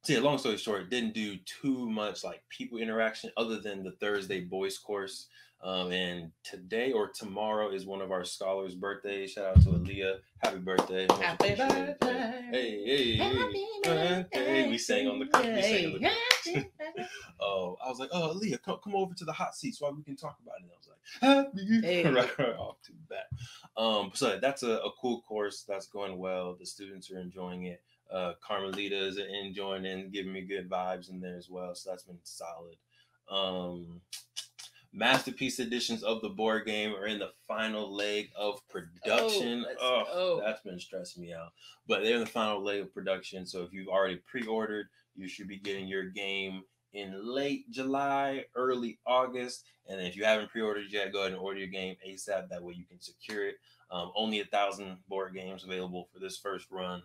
[SPEAKER 1] So yeah, long story short, didn't do too much like people interaction other than the Thursday boys course. And today or tomorrow is one of our scholars' birthdays. Shout out to Aaliyah. Happy birthday.
[SPEAKER 2] Happy birthday.
[SPEAKER 1] Hey. Birthday. We sang on the course. I was like, Aaliyah, come over to the hot seat so we can talk about it. And I was like, happy. Right off to the bat. So that's a cool course that's going well. The students are enjoying it. Carmelita is enjoying and giving me good vibes in there as well. So that's been solid. masterpiece editions of the board game are in the final leg of production. That's been stressing me out. But they're in the final leg of production. So if you've already pre-ordered, you should be getting your game in late July, early August. And if you haven't pre-ordered yet, go ahead and order your game ASAP. That way you can secure it. Only 1,000 board games available for this first run.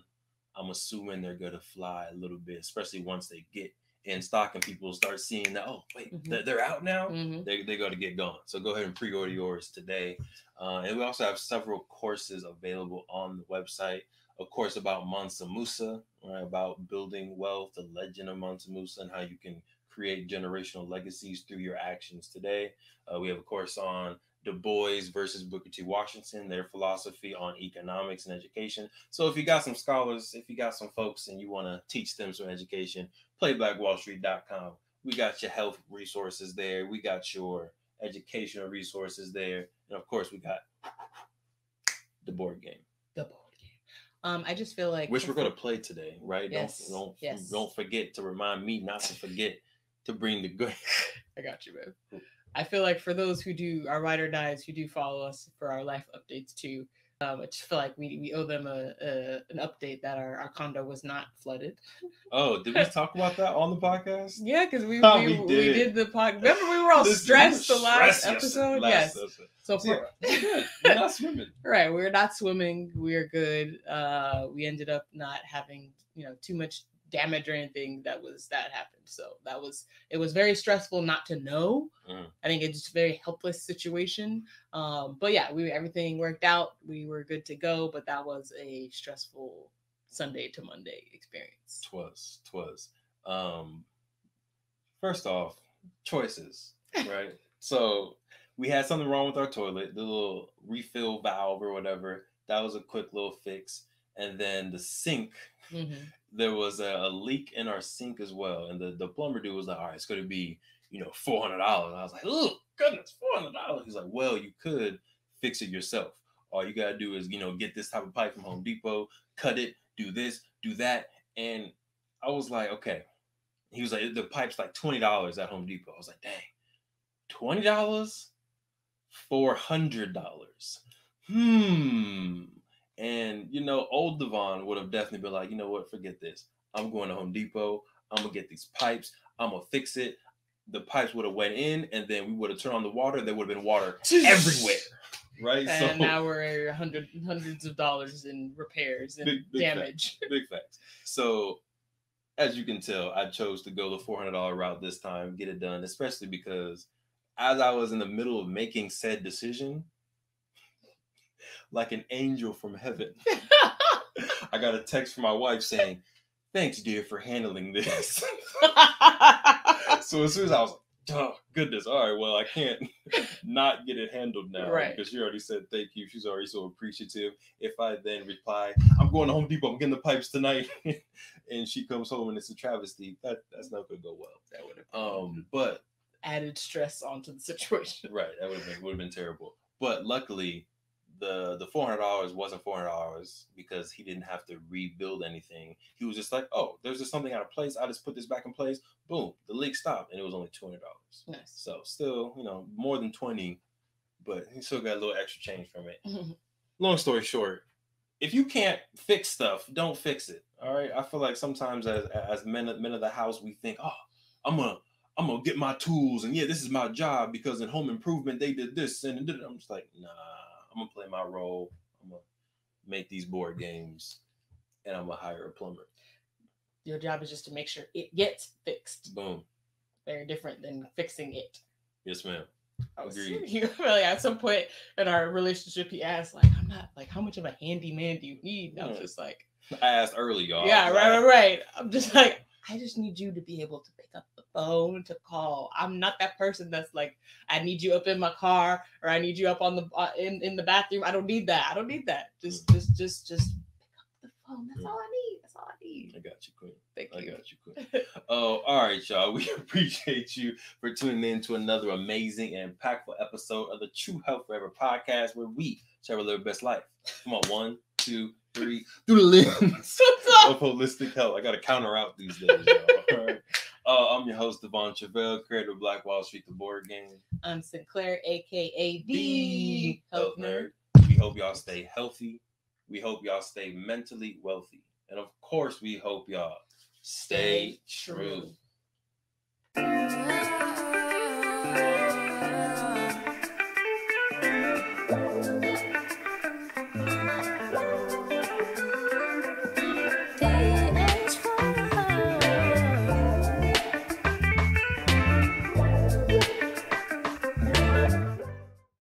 [SPEAKER 1] I'm assuming they're going to fly a little bit, especially once they get in stock and people start seeing that, oh, wait, they're out now? They're going to get going. So go ahead and pre-order yours today. And we also have several courses available on the website. A course about Mansa Musa, right, about building wealth, the legend of Mansa Musa, and how you can create generational legacies through your actions today. We have a course on Du Bois versus Booker T. Washington, their philosophy on economics and education. So if you got some scholars, if you got some folks and you want to teach them some education, playblackwallstreet.com. We got your health resources there. We got your educational resources there. And of course, we got the board game.
[SPEAKER 2] I just feel like
[SPEAKER 1] which we're going to play today, right? Yes. Don't forget to remind me not to forget to bring the good.
[SPEAKER 2] I got you, man. I feel like for those who do, our ride or dies, who do follow us for our life updates too, I just feel like we owe them an update that our condo was not flooded.
[SPEAKER 1] Oh, did we talk about that on the podcast?
[SPEAKER 2] Yeah, because we did the podcast. Remember, we were all stressed the last episode? Yes. So
[SPEAKER 1] we're not swimming.
[SPEAKER 2] Right, we're not swimming. We're good. We ended up not having too much damage or anything that happened. So it was very stressful not to know. I think it's just a very helpless situation. But yeah, everything worked out. We were good to go, but that was a stressful Sunday to Monday experience.
[SPEAKER 1] Twas. First off, choices, right? So we had something wrong with our toilet, the little refill valve or whatever. That was a quick little fix. And then the sink, there was a leak in our sink as well. And the plumber dude was like, all right, it's going to be, $400. And I was like, oh, goodness, $400. He's like, well, you could fix it yourself. All you got to do is, get this type of pipe from Home Depot, cut it, do this, do that. And I was like, okay. He was like, the pipe's like $20 at Home Depot. I was like, dang, $20? $400. And, old Devon would have definitely been like, you know what, forget this. I'm going to Home Depot. I'm going to get these pipes. I'm going to fix it. The pipes would have went in, and then we would have turned on the water. There would have been water everywhere. Right?
[SPEAKER 2] And now we're hundreds of dollars in repairs and big damage.
[SPEAKER 1] Big facts. So, as you can tell, I chose to go the $400 route this time, get it done, especially because as I was in the middle of making said decision, like an angel from heaven, I got a text from my wife saying, thanks, dear, for handling this. So as soon as I was like, oh, goodness, all right, well, I can't not get it handled now, right? Because she already said thank you. She's already so appreciative. If I then reply, I'm going to Home Depot, I'm getting the pipes tonight, and she comes home and it's a travesty, that's not going to go well.
[SPEAKER 2] That would have
[SPEAKER 1] but
[SPEAKER 2] added stress onto the situation.
[SPEAKER 1] Right, that would have been terrible. But luckily, the $400 wasn't $400 because he didn't have to rebuild anything. He was just like, oh, there's just something out of place. I just put this back in place. Boom, the leak stopped, and it was only $200.
[SPEAKER 2] Nice.
[SPEAKER 1] So still, more than 20, but he still got a little extra change from it. Long story short, if you can't fix stuff, don't fix it. All right. I feel like sometimes as men of the house, we think, oh, I'm gonna get my tools, and yeah, this is my job because in home improvement they did this and did it. I'm just like, nah. I'm going to play my role. I'm going to make these board games, and I'm going to hire a plumber.
[SPEAKER 2] Your job is just to make sure it gets fixed.
[SPEAKER 1] Boom.
[SPEAKER 2] Very different than fixing it.
[SPEAKER 1] Yes, ma'am.
[SPEAKER 2] Agreed. Really, at some point in our relationship, he asked, I'm not, how much of a handyman do you need? And I was just like...
[SPEAKER 1] I asked early, y'all.
[SPEAKER 2] Yeah, right. I'm just like, I just need you to be able to pick up the phone to call. I'm not that person that's like, I need you up in my car or I need you up on the in the bathroom. I don't need that. Just pick up the phone. That's all I need.
[SPEAKER 1] I got you, Queen.
[SPEAKER 2] Thank you.
[SPEAKER 1] I got you, Queen. Oh, all right, y'all. We appreciate you for tuning in to another amazing and impactful episode of the True Health Forever podcast, where we share our little best life. Come on, 1, 2, 3, through the lens of holistic health. I got to counter out these days, y'all. All right. I'm your host, Devon Truvel, creator of Black Wall Street, the board game.
[SPEAKER 2] I'm Sinclair, aka the Health Nerd.
[SPEAKER 1] We hope y'all stay healthy. We hope y'all stay mentally wealthy. And of course, we hope y'all stay true.